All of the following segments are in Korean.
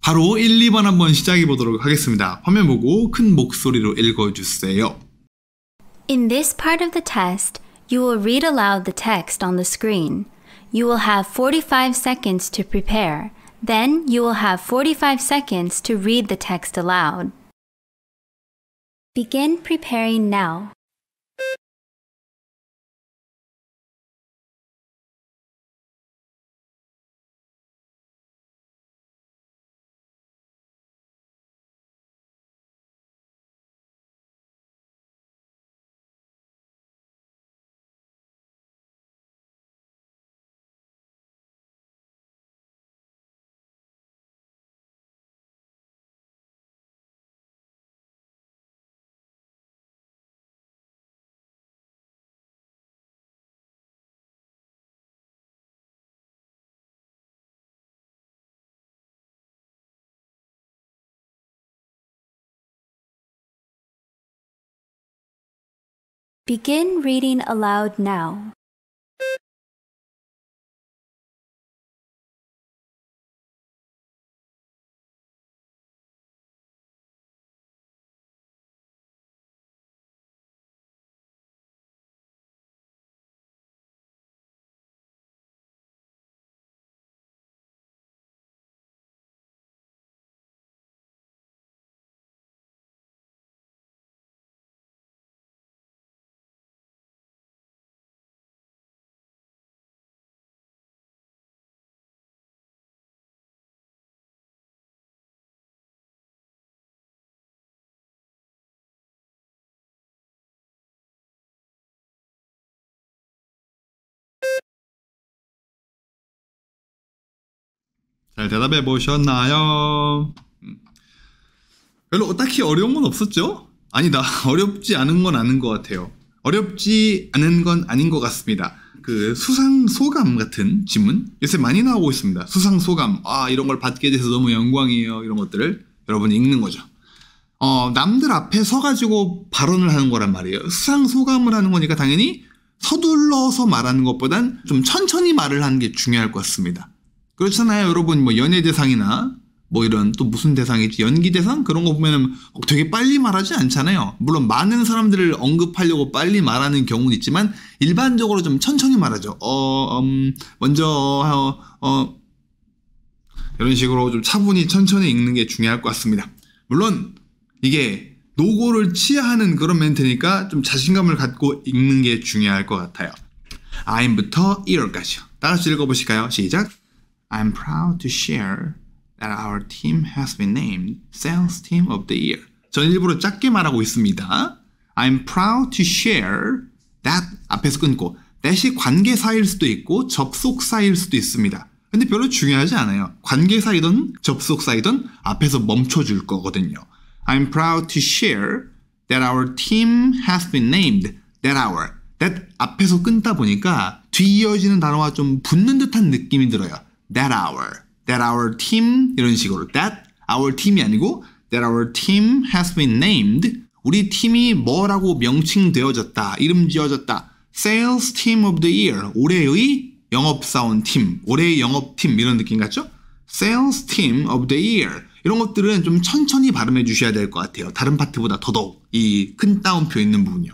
바로 1, 2번 한번 시작해 보도록 하겠습니다. 화면 보고 큰 목소리로 읽어주세요. In this part of the test, you will read aloud the text on the screen. You will have 45 seconds to prepare. Then you will have 45 seconds to read the text aloud. Begin preparing now. Begin reading aloud now. 잘 대답해 보셨나요? 별로 딱히 어려운 건 없었죠? 아니다, 어렵지 않은 건 아닌 것 같아요. 어렵지 않은 건 아닌 것 같습니다. 그 수상소감 같은 질문 요새 많이 나오고 있습니다. 수상소감, 이런 걸 받게 돼서 너무 영광이에요. 이런 것들을 여러분이 읽는 거죠. 남들 앞에 서가지고 발언을 하는 거란 말이에요. 수상소감을 하는 거니까 당연히 서둘러서 말하는 것보단 좀 천천히 말을 하는 게 중요할 것 같습니다. 그렇잖아요. 여러분 뭐 연예대상이나 뭐 이런 또 무슨 대상이지, 연기대상 그런 거 보면은 되게 빨리 말하지 않잖아요. 물론 많은 사람들을 언급하려고 빨리 말하는 경우는 있지만 일반적으로 좀 천천히 말하죠. 먼저 이런 식으로 좀 차분히 천천히 읽는 게 중요할 것 같습니다. 물론 이게 노고를 치하하는 그런 멘트니까 좀 자신감을 갖고 읽는 게 중요할 것 같아요. I'm부터 ear까지요. 다 같이 읽어보실까요? 시작. I'm proud to share that our team has been named Sales Team of the Year. 전 일부러 작게 말하고 있습니다. I'm proud to share that 앞에서 끊고 that이 관계사일 수도 있고 접속사일 수도 있습니다. 근데 별로 중요하지 않아요. 관계사이든 접속사이든 앞에서 멈춰줄 거거든요. I'm proud to share that our team has been named that 앞에서 끊다 보니까 뒤 이어지는 단어와 좀 붙는 듯한 느낌이 들어요. that our team 이런 식으로 that our team이 아니고 that our team has been named 우리 팀이 뭐라고 명칭되어졌다, 이름 지어졌다. Sales Team of the Year 올해의 영업사원 팀, 올해의 영업팀 이런 느낌 같죠? Sales Team of the Year 이런 것들은 좀 천천히 발음해 주셔야 될 것 같아요. 다른 파트보다 더더욱 이 큰 따옴표 있는 부분이요.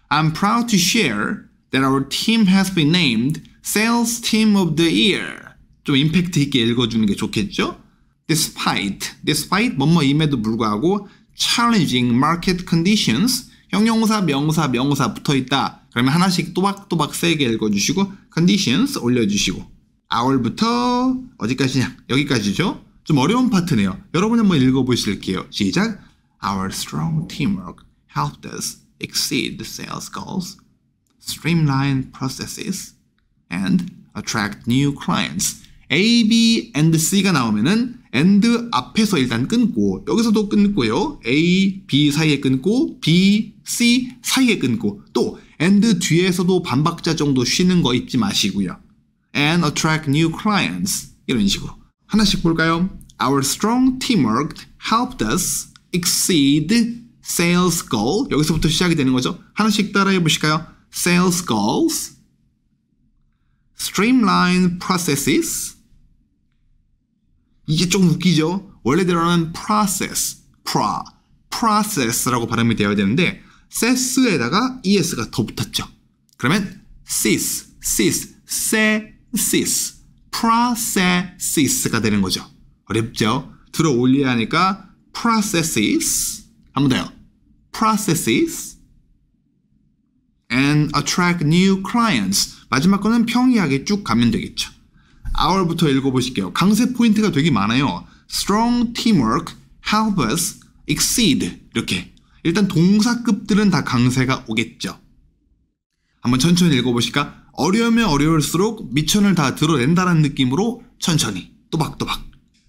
I'm proud to share that our team has been named Sales Team of the Year. 좀 임팩트 있게 읽어주는 게 좋겠죠? Despite 뭐뭐임에도 불구하고 challenging market conditions 형용사, 명사 붙어있다. 그러면 하나씩 또박또박 세게 읽어주시고 conditions 올려주시고 our부터 어디까지냐? 여기까지죠? 좀 어려운 파트네요. 여러분 한번 읽어보실게요. 시작. Our strong teamwork helped us exceed the sales goals, streamline processes, and attract new clients. A, B, and C가 나오면은 and 앞에서 일단 끊고 여기서도 끊고요. A, B 사이에 끊고 B, C 사이에 끊고 또 and 뒤에서도 반박자 정도 쉬는 거 잊지 마시고요. And attract new clients 이런 식으로 하나씩 볼까요? Our strong teamwork helped us exceed sales goal. 여기서부터 시작이 되는 거죠. 하나씩 따라해 보실까요? Sales goals, streamline processes. 이게 좀 웃기죠? 원래대로는 process라고 발음이 되어야 되는데 ses에다가 es가 더 붙었죠. 그러면 processes가 되는 거죠. 어렵죠? 들어 올려야 하니까 processes 한 번 더요. processes and attract new clients. 마지막 거는 평이하게 쭉 가면 되겠죠. our부터 읽어보실게요. 강세 포인트가 되게 많아요. strong teamwork help us exceed. 이렇게 일단 동사급들은 다 강세가 오겠죠. 한번 천천히 읽어보실까? 어려우면 어려울수록 미천을 다 드러낸다는 느낌으로 천천히 또박또박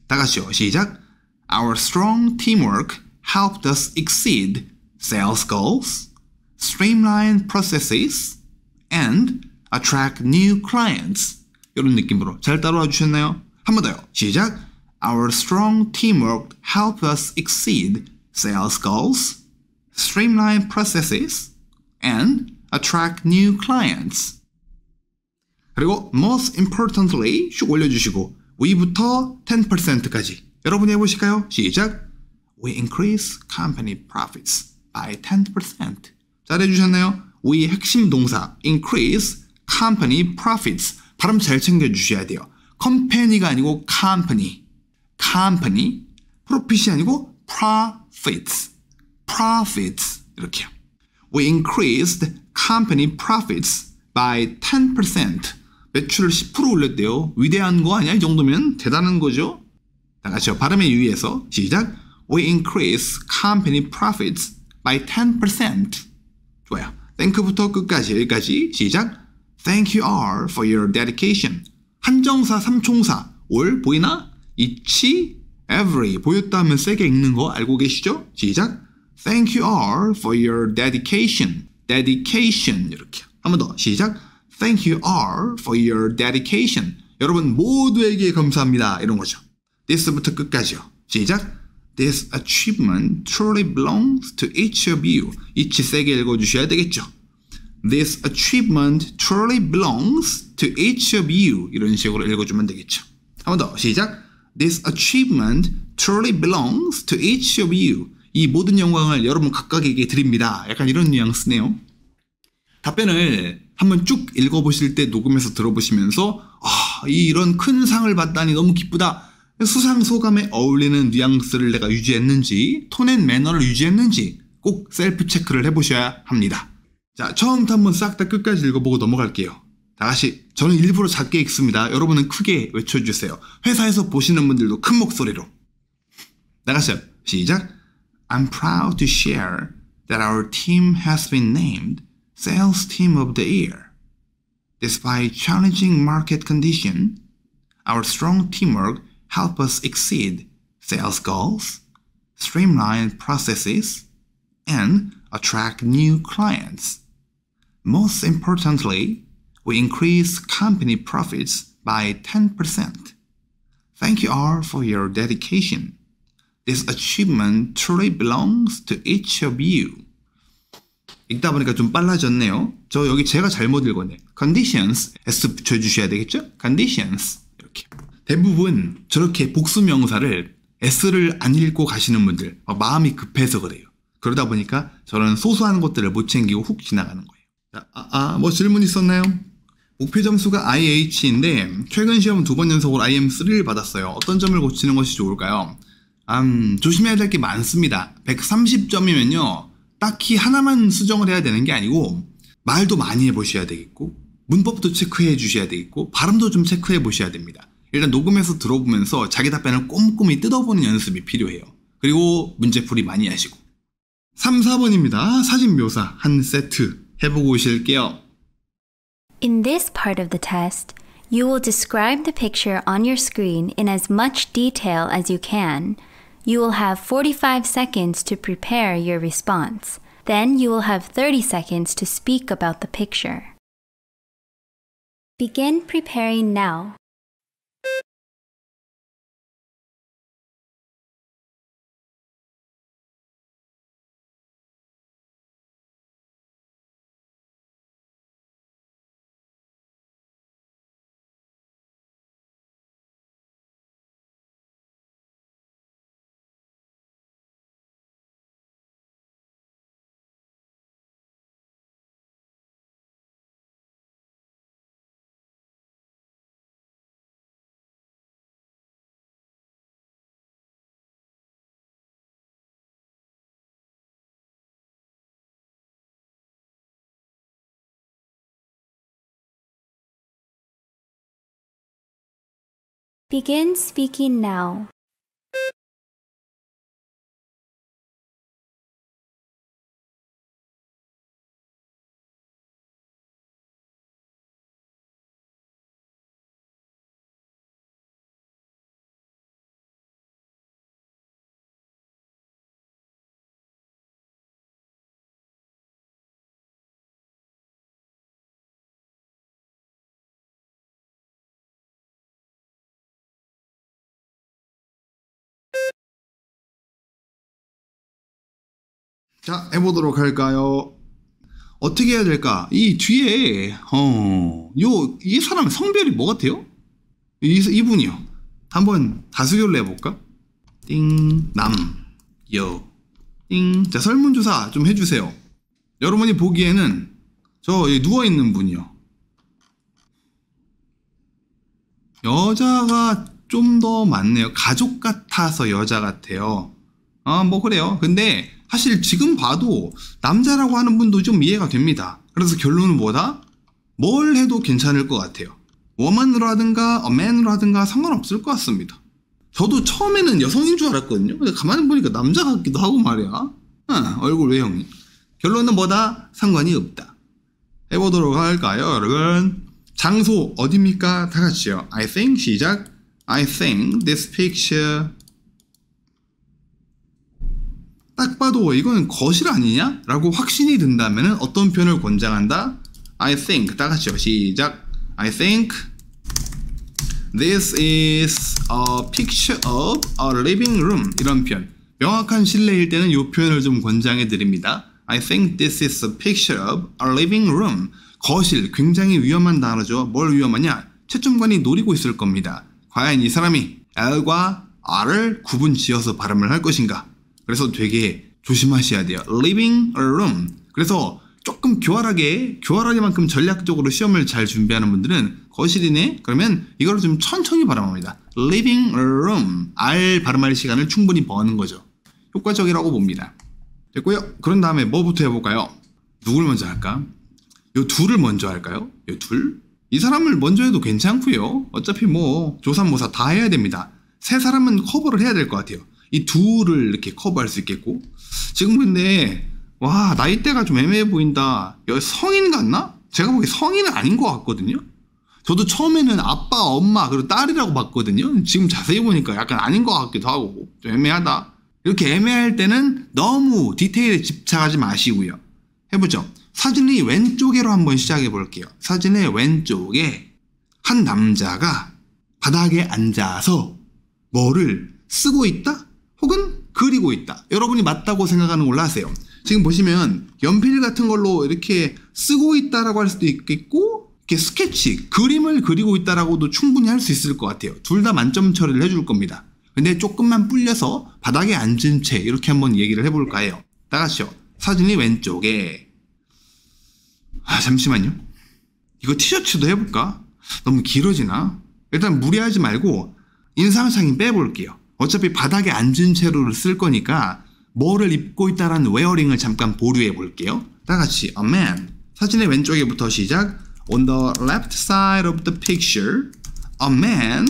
다 같이요. 시작. Our strong teamwork helped us exceed sales goals, streamline processes, and attract new clients. 이런 느낌으로 잘 따라와 주셨나요? 한 번 더요. 시작. Our strong teamwork helped us exceed sales goals, streamline processes, and attract new clients. 그리고 most importantly 쭉 올려주시고 we부터 10%까지 여러분이 해보실까요? 시작. We increase company profits by 10%. 잘해주셨나요? we 핵심 동사 increase company profits 발음 잘 챙겨주셔야 돼요. company가 아니고 company profit이 아니고 profits 이렇게요. We increased company profits by 10%. 매출을 10% 올렸대요. 위대한 거 아니야? 이 정도면 대단한 거죠? 다 같이요. 발음에 유의해서 시작. We increase company profits by 10%. 좋아요. thank부터 끝까지 여기까지 시작. Thank you all for your dedication. 한정사, 삼총사. all 보이나? each, every 보였다 하면 세게 읽는 거 알고 계시죠? 시작. Thank you all for your dedication. dedication 이렇게. 한 번 더 시작. Thank you all for your dedication. 여러분 모두에게 감사합니다. 이런 거죠. This부터 끝까지요. 시작. This achievement truly belongs to each of you. each 세게 읽어주셔야 되겠죠. This achievement truly belongs to each of you. 이런 식으로 읽어주면 되겠죠. 한 번 더 시작. This achievement truly belongs to each of you. 이 모든 영광을 여러분 각각에게 드립니다. 약간 이런 뉘앙스네요. 답변을 한번 쭉 읽어보실 때 녹음해서 들어보시면서 이런 큰 상을 받다니 너무 기쁘다. 수상 소감에 어울리는 뉘앙스를 내가 유지했는지 톤 앤 매너를 유지했는지 꼭 셀프 체크를 해보셔야 합니다. 자, 처음부터 한번 싹 다 끝까지 읽어보고 넘어갈게요. 다 같이 저는 일부러 작게 읽습니다. 여러분은 크게 외쳐주세요. 회사에서 보시는 분들도 큰 목소리로. 다 같이요. 시작. I'm proud to share that our team has been named Sales Team of the Year. Despite challenging market conditions, our strong teamwork helped us exceed sales goals, streamline processes, and attract new clients. Most importantly, we increased company profits by 10%. Thank you all for your dedication. This achievement truly belongs to each of you. 읽다 보니까 좀 빨라졌네요. 저 여기 제가 잘못 읽었네. Conditions, S 붙여주셔야 되겠죠? Conditions. 이렇게. 대부분 저렇게 복수 명사를 S를 안 읽고 가시는 분들 마음이 급해서 그래요. 그러다 보니까 저는 소소한 것들을 못 챙기고 훅 지나가는 거예요. 뭐 질문 있었나요? 목표 점수가 IH인데 최근 시험 2번 연속으로 IM3를 받았어요. 어떤 점을 고치는 것이 좋을까요? 조심해야 될 게 많습니다. 130점이면요. 딱히 하나만 수정을 해야 되는 게 아니고 말도 많이 해보셔야 되겠고 문법도 체크해 주셔야 되겠고 발음도 좀 체크해 보셔야 됩니다. 일단 녹음해서 들어보면서 자기 답변을 꼼꼼히 뜯어보는 연습이 필요해요. 그리고 문제풀이 많이 하시고 3, 4번입니다. 사진 묘사 한 세트 해보고 오실게요. In this part of the test, you will describe the picture on your screen in as much detail as you can. You will have 45 seconds to prepare your response. Then you will have 30 seconds to speak about the picture. Begin preparing now. Begin speaking now. 자, 해보도록 할까요? 어떻게 해야 될까? 이 뒤에 이 사람 성별이 뭐 같아요? 이분이요. 한번 다수결로 해볼까? 띵, 남, 여, 띵. 자, 설문조사 좀 해주세요. 여러분이 보기에는 저 누워있는 분이요. 여자가 좀 더 많네요. 가족 같아서 여자 같아요. 뭐 그래요. 근데 사실 지금 봐도 남자라고 하는 분도 좀 이해가 됩니다. 그래서 결론은 뭐다? 뭘 해도 괜찮을 것 같아요. woman으로 하든가 man으로 하든가 상관없을 것 같습니다. 저도 처음에는 여성인 줄 알았거든요. 근데 가만히 보니까 남자 같기도 하고 말이야. 얼굴 외형이. 결론은 뭐다? 상관이 없다. 해보도록 할까요, 여러분? 장소 어디입니까? 다 같이요. I think 시작. I think this picture. 딱 봐도 이건 거실 아니냐? 라고 확신이 든다면 어떤 표현을 권장한다? I think. 다 같이요. 시작. I think this is a picture of a living room. 이런 표현. 명확한 신뢰일 때는 이 표현을 좀 권장해 드립니다. I think this is a picture of a living room. 거실. 굉장히 위험한 단어죠. 뭘 위험하냐? 채점관이 노리고 있을 겁니다. 과연 이 사람이 L과 R을 구분 지어서 발음을 할 것인가? 그래서 되게 조심하셔야 돼요. living room. 그래서 조금 교활하게만큼 전략적으로 시험을 잘 준비하는 분들은 거실이네? 그러면 이걸 좀 천천히 발음합니다. living room. R 발음할 시간을 충분히 버는 거죠. 효과적이라고 봅니다. 됐고요. 그런 다음에 뭐부터 해볼까요? 누굴 먼저 할까? 요 둘을 먼저 할까요? 요 둘? 이 사람을 먼저 해도 괜찮고요. 어차피 뭐 조삼모사 다 해야 됩니다. 세 사람은 커버를 해야 될 것 같아요. 이 둘을 이렇게 커버할 수 있겠고. 지금 근데 와, 나이대가 좀 애매해 보인다. 여기 성인 같나? 제가 보기에 성인은 아닌 것 같거든요. 저도 처음에는 아빠, 엄마, 그리고 딸이라고 봤거든요. 지금 자세히 보니까 약간 아닌 것 같기도 하고 좀 애매하다. 이렇게 애매할 때는 너무 디테일에 집착하지 마시고요. 해보죠. 사진이 왼쪽으로 한번 시작해 볼게요. 사진의 왼쪽에 한 남자가 바닥에 앉아서 뭐를 쓰고 있다? 혹은 그리고 있다. 여러분이 맞다고 생각하는 걸로 하세요. 지금 보시면 연필 같은 걸로 이렇게 쓰고 있다라고 할 수도 있겠고, 이렇게 스케치, 그림을 그리고 있다라고도 충분히 할 수 있을 것 같아요. 둘 다 만점 처리를 해줄 겁니다. 근데 조금만 불려서 바닥에 앉은 채 이렇게 한번 얘기를 해볼까 해요. 다 같이요. 사진이 왼쪽에. 잠시만요. 이거 티셔츠도 해볼까? 너무 길어지나? 일단 무리하지 말고 인상착의 빼볼게요. 어차피 바닥에 앉은 채로 쓸 거니까 뭐를 입고 있다라는 웨어링을 잠깐 보류해 볼게요. 다 같이 a man. 사진의 왼쪽에부터 시작. On the left side of the picture, a man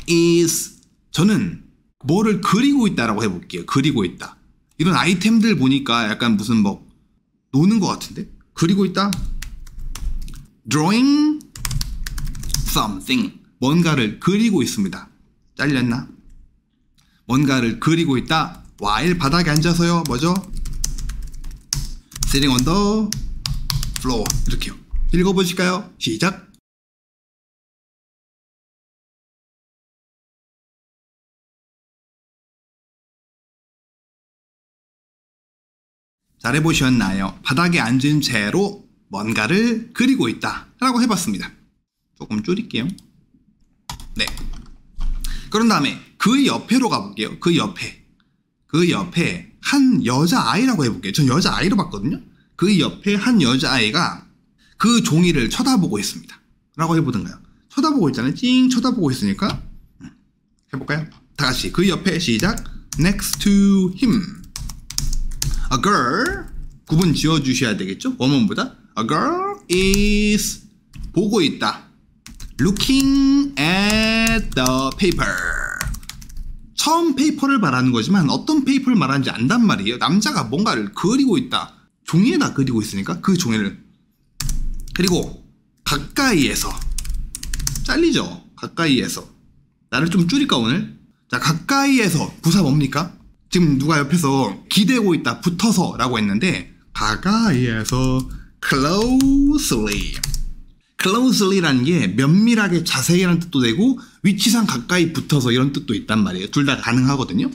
is. 저는 뭐를 그리고 있다라고 해볼게요. 그리고 있다. 이런 아이템들 보니까 약간 무슨 뭐 노는 것 같은데? 그리고 있다. Drawing something. 뭔가를 그리고 있습니다. 잘렸나? 뭔가를 그리고 있다. while 바닥에 앉아서요. 뭐죠? Sitting on the floor. 이렇게요. 읽어보실까요? 시작. 잘해보셨나요? 바닥에 앉은 채로 뭔가를 그리고 있다 라고 해봤습니다. 조금 줄일게요. 네. 그런 다음에 그 옆에로 가볼게요. 그 옆에 한 여자아이라고 해볼게요. 전 여자아이로 봤거든요. 그 옆에 한 여자아이가 그 종이를 쳐다보고 있습니다 라고 해보던가요. 쳐다보고 있잖아요. 찡 쳐다보고 있으니까 해볼까요? 다같이 그 옆에 시작. Next to him A girl, 구분 지어주셔야 되겠죠? 원문보다 A girl is 보고 있다. looking at the paper. 처음 페이퍼를 말하는 거지만 어떤 페이퍼를 말하는지 안단 말이에요. 남자가 뭔가를 그리고 있다. 종이에다 그리고 있으니까 그 종이를. 그리고 가까이에서. 잘리죠? 가까이에서. 나를 좀 줄일까 오늘? 자, 가까이에서 부사 뭡니까? 지금 누가 옆에서 기대고 있다. 붙어서 라고 했는데 가까이에서 closely. closely라는 게 면밀하게 자세히라는 뜻도 되고 위치상 가까이 붙어서 이런 뜻도 있단 말이에요. 둘 다 가능하거든요.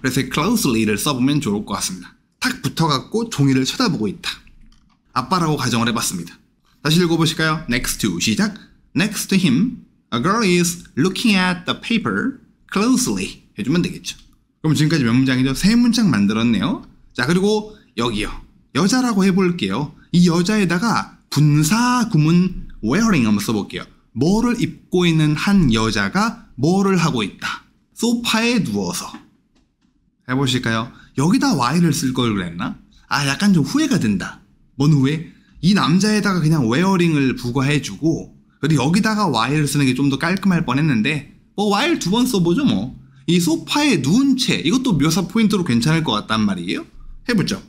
그래서 closely를 써보면 좋을 것 같습니다. 탁 붙어갖고 종이를 쳐다보고 있다. 아빠라고 가정을 해봤습니다. 다시 읽어보실까요? Next to 시작. Next to him, a girl is looking at the paper closely 해주면 되겠죠. 그럼 지금까지 몇 문장이죠? 3문장 만들었네요. 자, 그리고 여기요. 여자라고 해볼게요. 이 여자에다가 분사 구문 wearing 한번 써볼게요. 뭐를 입고 있는 한 여자가 뭐를 하고 있다. 소파에 누워서. 해보실까요? 여기다 y를 쓸 걸 그랬나? 아, 약간 좀 후회가 된다. 뭔 후회? 이 남자에다가 그냥 wearing을 부과해주고 그리고 여기다가 y를 쓰는 게 좀 더 깔끔할 뻔했는데 뭐 y를 2번 써보죠 뭐. 이 소파에 누운 채 이것도 묘사 포인트로 괜찮을 것 같단 말이에요. 해보죠.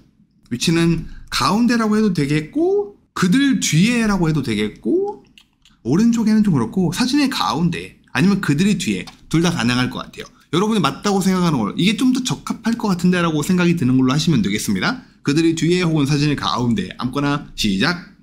위치는 가운데라고 해도 되겠고 그들 뒤에라고 해도 되겠고 오른쪽에는 좀 그렇고 사진의 가운데 아니면 그들이 뒤에 둘 다 가능할 것 같아요. 여러분이 맞다고 생각하는 걸 이게 좀 더 적합할 것 같은데 라고 생각이 드는 걸로 하시면 되겠습니다. 그들이 뒤에 혹은 사진의 가운데 아무거나 시작.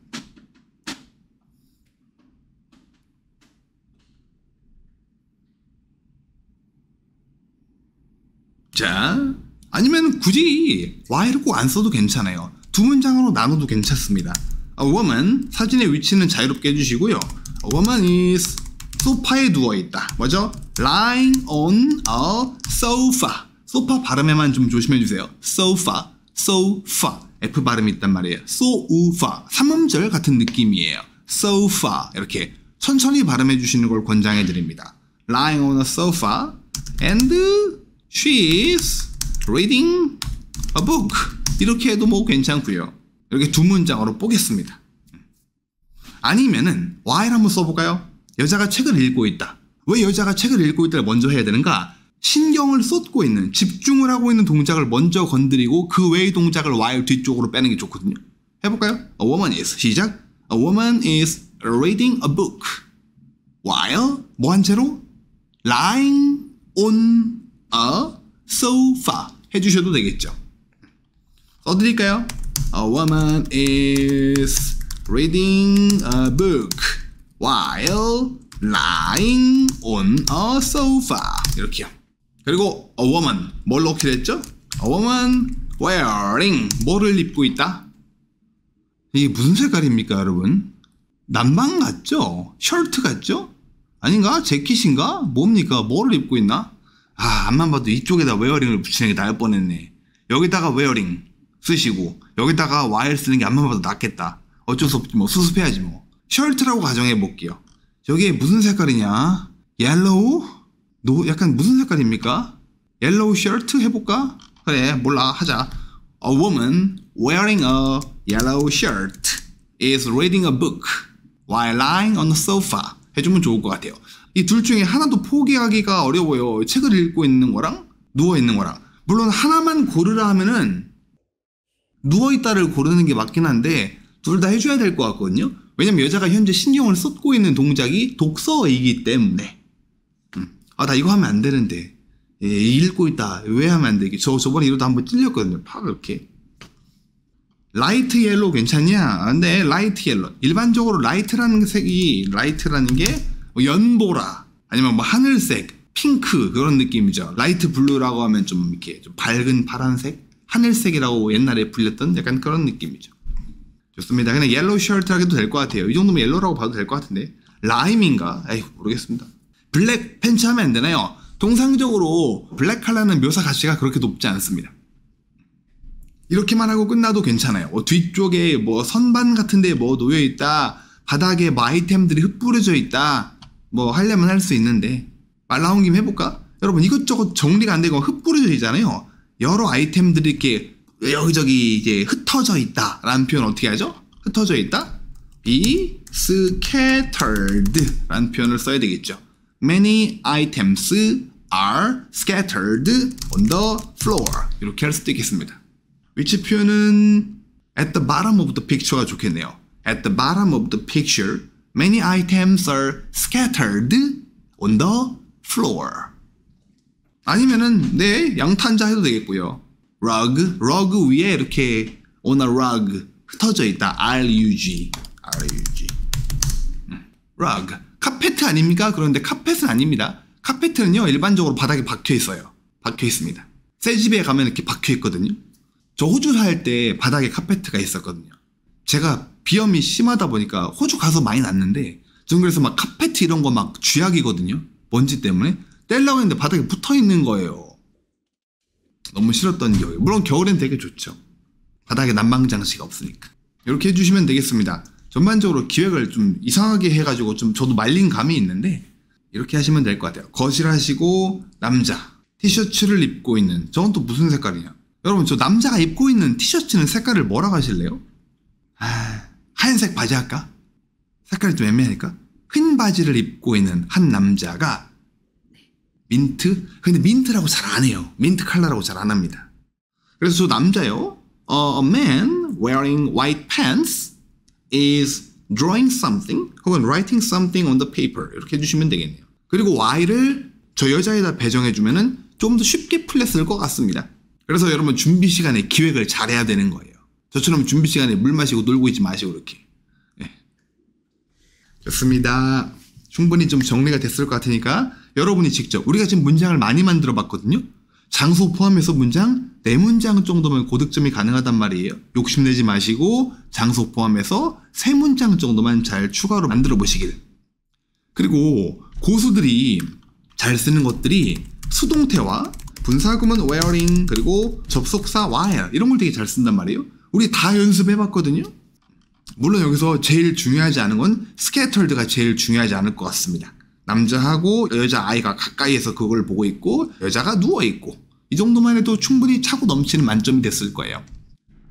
자, 아니면 굳이 y를 꼭 안 써도 괜찮아요. 2문장으로 나눠도 괜찮습니다. A woman, 사진의 위치는 자유롭게 해주시고요. A woman is 소파에 누워있다. 뭐죠? Lying on a sofa. 소파 발음에만 좀 조심해주세요. sofa, sofa. F 발음이 있단 말이에요. sofa. 3음절 같은 느낌이에요. sofa. 이렇게 천천히 발음해주시는 걸 권장해드립니다. Lying on a sofa and she is reading a book. 이렇게 해도 뭐 괜찮고요. 이렇게 2문장으로 보겠습니다. 아니면은 y를 한번 써볼까요? 여자가 책을 읽고 있다. 왜 여자가 책을 읽고 있다를 먼저 해야 되는가? 신경을 쏟고 있는, 집중을 하고 있는 동작을 먼저 건드리고 그 외의 동작을 y 뒤쪽으로 빼는 게 좋거든요. 해볼까요? A woman is 시작. A woman is reading a book while 뭐 한 채로? lying on a sofa 해주셔도 되겠죠. 써드릴까요? A woman is reading a book while lying on a sofa. 이렇게요. 그리고 a woman 뭘 넣기로 했죠? A woman wearing 뭐를 입고 있다? 이게 무슨 색깔입니까 여러분? 남방 같죠? 셔츠 같죠? 아닌가? 재킷인가? 뭡니까? 뭐를 입고 있나? 아, 앞만 봐도 이쪽에다 wearing을 붙이는 게 나을 뻔했네. 여기다가 wearing 쓰시고 여기다가 y를 쓰는 게 앞만 봐도 낫겠다. 어쩔 수 없지 뭐. 수습해야지 뭐. 셔츠라고 가정해 볼게요. 저게 무슨 색깔이냐? 옐로우? 약간 무슨 색깔입니까? 옐로우 셔츠 해볼까? 그래, 몰라, 하자. A woman wearing a yellow shirt is reading a book while lying on the sofa 해주면 좋을 것 같아요. 이 둘 중에 하나도 포기하기가 어려워요. 책을 읽고 있는 거랑 누워있는 거랑. 물론 하나만 고르라 하면은 누워있다를 고르는 게 맞긴 한데 둘 다 해줘야 될 것 같거든요. 왜냐면 여자가 현재 신경을 쏟고 있는 동작이 독서이기 때문에. 아, 나 이거 하면 안 되는데. 읽고 있다. 왜 하면 안 되게? 저번에 이러다 한번 찔렸거든요. 팍 이렇게. 라이트 옐로우 괜찮냐? 근데 라이트 옐로우. 일반적으로 라이트라는 게 뭐 연보라 아니면 뭐 하늘색, 핑크 그런 느낌이죠. 라이트 블루라고 하면 좀 이렇게 좀 밝은 파란색, 하늘색이라고 옛날에 불렸던 약간 그런 느낌이죠. 좋습니다. 그냥 옐로우 셔츠라 해도 될 것 같아요. 이 정도면 옐로우라고 봐도 될 것 같은데. 라임인가? 에이, 모르겠습니다. 블랙 팬츠 하면 안 되나요? 통상적으로 블랙 컬러는 묘사 가치가 그렇게 높지 않습니다. 이렇게만 하고 끝나도 괜찮아요. 뒤쪽에 뭐 선반 같은데 뭐 놓여있다. 바닥에 뭐 아이템들이 흩뿌려져 있다. 뭐 하려면 할 수 있는데 말 나온 김에 해볼까? 여러분 이것저것 정리가 안 되고 흩뿌려져 있잖아요. 여러 아이템들이 이렇게 여기저기 이제 흩어져 있다 라는 표현 어떻게 하죠? 흩어져 있다? Be scattered 라는 표현을 써야 되겠죠. Many items are scattered on the floor. 이렇게 할 수도 있겠습니다. 위치 표현은 at the bottom of the picture가 좋겠네요. At the bottom of the picture, many items are scattered on the floor. 아니면은 네, 양탄자 해도 되겠고요. rug 위에 이렇게 on a rug 흩어져 있다. rug. rug. 카페트 아닙니까? 그런데 카펫은 아닙니다. 카페트는요, 일반적으로 바닥에 박혀 있어요. 박혀 있습니다. 새 집에 가면 이렇게 박혀 있거든요. 저 호주 살 때 바닥에 카페트가 있었거든요. 제가 비염이 심하다 보니까 호주 가서 많이 났는데, 전 그래서 막 카페트 이런 거 막 쥐약이거든요. 먼지 때문에. 떼려고 했는데 바닥에 붙어 있는 거예요. 너무 싫었던 기억이에요. 물론 겨울엔 되게 좋죠. 바닥에 난방장치가 없으니까. 이렇게 해주시면 되겠습니다. 전반적으로 기획을 좀 이상하게 해가지고 좀 저도 말린 감이 있는데 이렇게 하시면 될 것 같아요. 거실 하시고 남자 티셔츠를 입고 있는 저건 또 무슨 색깔이냐. 여러분 저 남자가 입고 있는 티셔츠는 색깔을 뭐라고 하실래요? 하얀색 바지 할까? 색깔이 좀 애매하니까 흰 바지를 입고 있는 한 남자가 민트? 근데 민트라고 잘 안 해요. 민트 컬러라고 잘 안 합니다. 그래서 저 남자요. A man wearing white pants is drawing something 혹은 writing something on the paper. 이렇게 해주시면 되겠네요. 그리고 Y를 저 여자에다 배정해주면은 좀 더 쉽게 풀렸을 것 같습니다. 그래서 여러분 준비 시간에 기획을 잘해야 되는 거예요. 저처럼 준비 시간에 물 마시고 놀고 있지 마시고 이렇게. 네. 좋습니다. 충분히 좀 정리가 됐을 것 같으니까 여러분이 직접 우리가 지금 문장을 많이 만들어 봤거든요. 장소 포함해서 문장 4문장 정도면 고득점이 가능하단 말이에요. 욕심내지 마시고 장소 포함해서 3문장 정도만 잘 추가로 만들어 보시길. 그리고 고수들이 잘 쓰는 것들이 수동태와 분사구문 wearing 그리고 접속사 while 이런 걸 되게 잘 쓴단 말이에요. 우리 다 연습해 봤거든요. 물론 여기서 제일 중요하지 않은 건 scattered가 제일 중요하지 않을 것 같습니다. 남자하고 여자 아이가 가까이에서 그걸 보고 있고 여자가 누워있고 이 정도만 해도 충분히 차고 넘치는 만점이 됐을 거예요.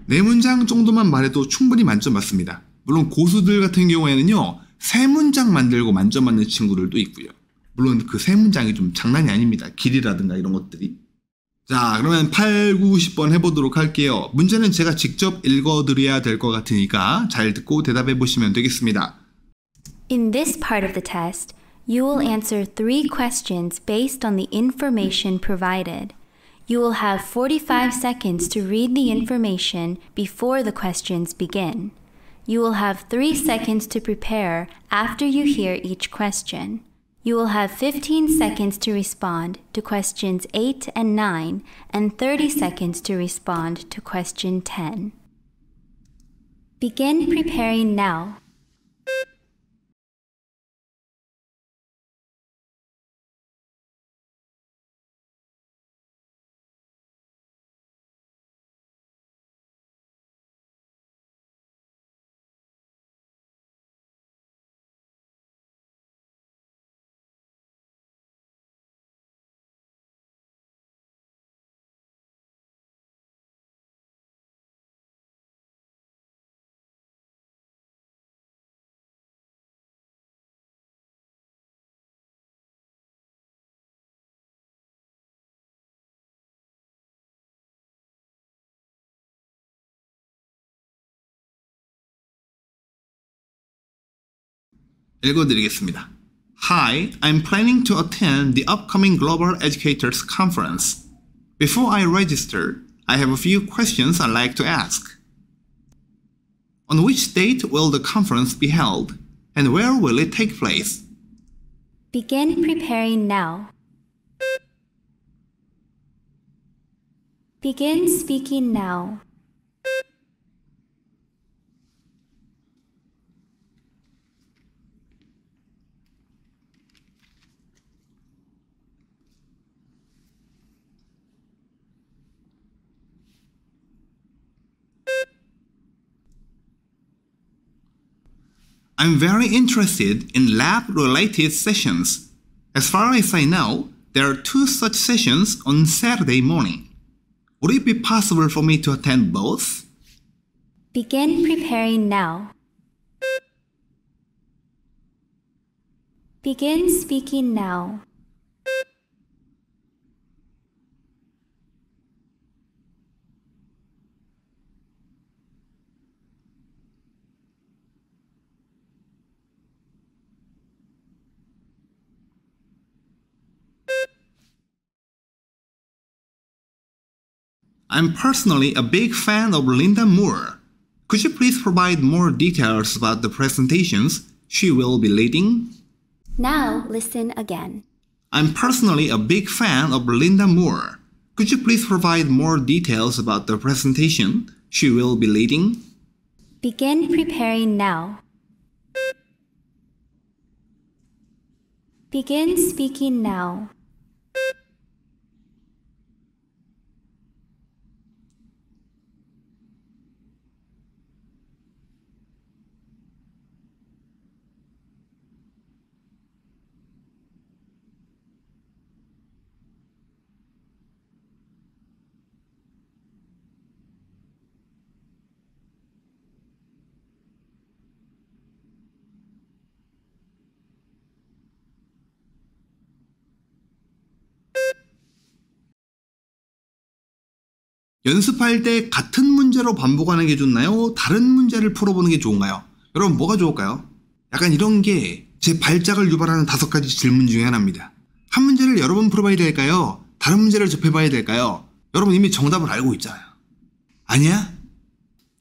4문장 정도만 말해도 충분히 만점 맞습니다. 물론 고수들 같은 경우에는요 3문장 만들고 만점 맞는 친구들도 있고요. 물론 그 3문장이 좀 장난이 아닙니다. 길이라든가 이런 것들이. 자 그러면 8, 9, 10번 해보도록 할게요. 문제는 제가 직접 읽어드려야 될 것 같으니까 잘 듣고 대답해 보시면 되겠습니다. In this part of the test, you will answer 3 questions based on the information provided. You will have 45 seconds to read the information before the questions begin. You will have 3 seconds to prepare after you hear each question. You will have 15 seconds to respond to questions 8 and 9 and 30 seconds to respond to question 10. Begin preparing now. 읽어드리겠습니다. Hi, I'm planning to attend the upcoming Global Educators Conference. Before I register, I have a few questions I'd like to ask. On which date will the conference be held, and where will it take place? Begin preparing now. Begin speaking now. I'm very interested in lab-related sessions. As far as I know, there are 2 such sessions on Saturday morning. Would it be possible for me to attend both? Begin preparing now. Begin speaking now. I'm personally a big fan of Linda Moore. Could you please provide more details about the presentations she will be leading? Now listen again. I'm personally a big fan of Linda Moore. Could you please provide more details about the presentation she will be leading? Begin preparing now. Begin speaking now. 연습할 때 같은 문제로 반복하는 게 좋나요? 다른 문제를 풀어보는 게 좋은가요? 여러분 뭐가 좋을까요? 약간 이런 게 제 발작을 유발하는 5가지 질문 중에 하나입니다. 한 문제를 여러 번 풀어봐야 될까요? 다른 문제를 접해봐야 될까요? 여러분 이미 정답을 알고 있잖아요. 아니야?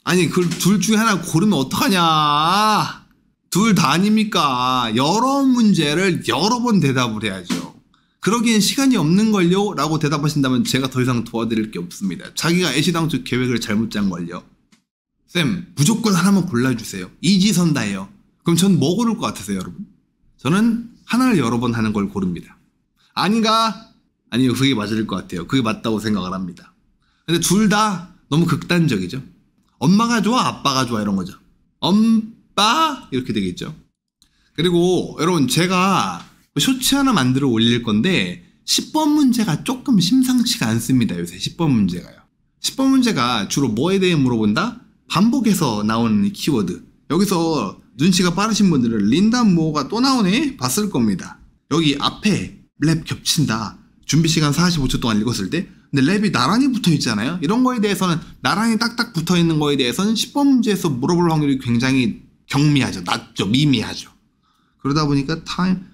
아니 그 둘 중에 하나 고르면 어떡하냐? 둘 다 아닙니까? 여러 문제를 여러 번 대답을 해야죠. 그러기엔 시간이 없는걸요? 라고 대답하신다면 제가 더 이상 도와드릴 게 없습니다. 자기가 애시당초 계획을 잘못 짠 걸요. 쌤, 무조건 하나만 골라주세요. 이지선다예요. 그럼 전 뭐 고를 것 같으세요, 여러분? 저는 하나를 여러 번 하는 걸 고릅니다. 아닌가? 아니요, 그게 맞을 것 같아요. 그게 맞다고 생각을 합니다. 근데 둘 다 너무 극단적이죠. 엄마가 좋아, 아빠가 좋아 이런 거죠. 엄빠 이렇게 되겠죠. 그리고 여러분 제가 쇼츠 하나 만들어 올릴 건데 10번 문제가 조금 심상치가 않습니다. 요새 10번 문제가요. 10번 문제가 주로 뭐에 대해 물어본다? 반복해서 나오는 키워드. 여기서 눈치가 빠르신 분들은 린다 무어가 또 나오네? 봤을 겁니다. 여기 앞에 랩 겹친다. 준비 시간 45초 동안 읽었을 때 근데 랩이 나란히 붙어 있잖아요. 이런 거에 대해서는 나란히 딱딱 붙어 있는 거에 대해서는 10번 문제에서 물어볼 확률이 굉장히 경미하죠. 낮죠. 미미하죠. 그러다 보니까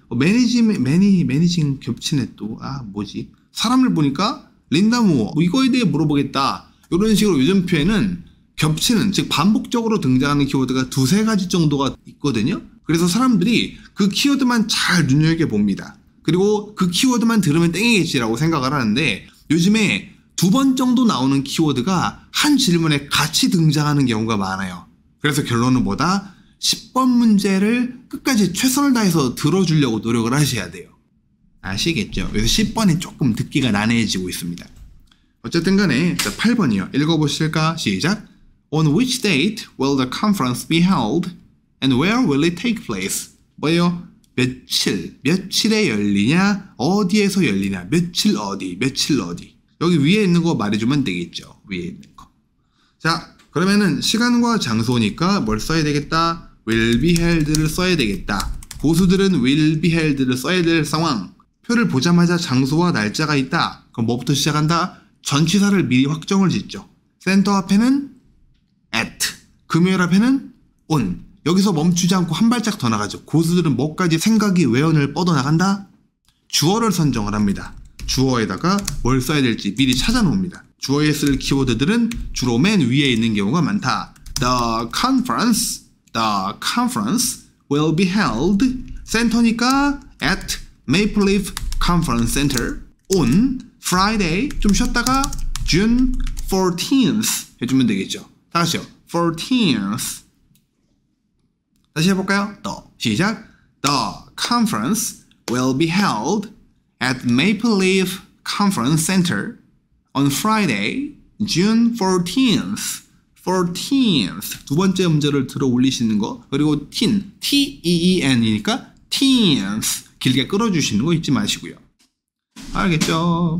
매니징 겹치네 또. 뭐지? 사람을 보니까 린다 무어 이거에 대해 물어보겠다. 이런 식으로 요즘 표현은 겹치는, 즉 반복적으로 등장하는 키워드가 2-3가지 정도가 있거든요. 그래서 사람들이 그 키워드만 잘 눈여겨봅니다. 그리고 그 키워드만 들으면 땡이겠지라고 생각을 하는데 요즘에 2번 정도 나오는 키워드가 한 질문에 같이 등장하는 경우가 많아요. 그래서 결론은 뭐다? 10번 문제를 끝까지 최선을 다해서 들어주려고 노력을 하셔야 돼요. 아시겠죠? 그래서 10번이 조금 듣기가 난해해지고 있습니다. 어쨌든 간에 8번이요. 읽어보실까? 시작! On which date will the conference be held? And where will it take place? 뭐예요? 며칠에 열리냐? 어디에서 열리냐? 며칠 어디? 여기 위에 있는 거 말해주면 되겠죠. 위에 있는 거. 자, 그러면은 시간과 장소니까 뭘 써야 되겠다? will be held를 써야 되겠다. 고수들은 will be held를 써야 될 상황. 표를 보자마자 장소와 날짜가 있다. 그럼 뭐부터 시작한다? 전치사를 미리 확정을 짓죠. 센터 앞에는 at, 금요일 앞에는 on. 여기서 멈추지 않고 한 발짝 더 나가죠. 고수들은 뭐까지 생각이 외연을 뻗어나간다? 주어를 선정을 합니다. 주어에다가 뭘 써야 될지 미리 찾아놓습니다. 주어에 쓸 키워드들은 주로 맨 위에 있는 경우가 많다. The conference will be held. 센터니까 at Maple Leaf Conference Center on Friday. 좀 쉬었다가 June 14th 해주면 되겠죠. 다시요. 14th. 다시 해볼까요? 시작. The conference will be held at Maple Leaf Conference Center on Friday, June 14th. 14th. 두 번째 음절을 들어 올리시는 거. 그리고 T-E-E-N이니까 teens. 길게 끌어주시는 거 잊지 마시고요. 알겠죠?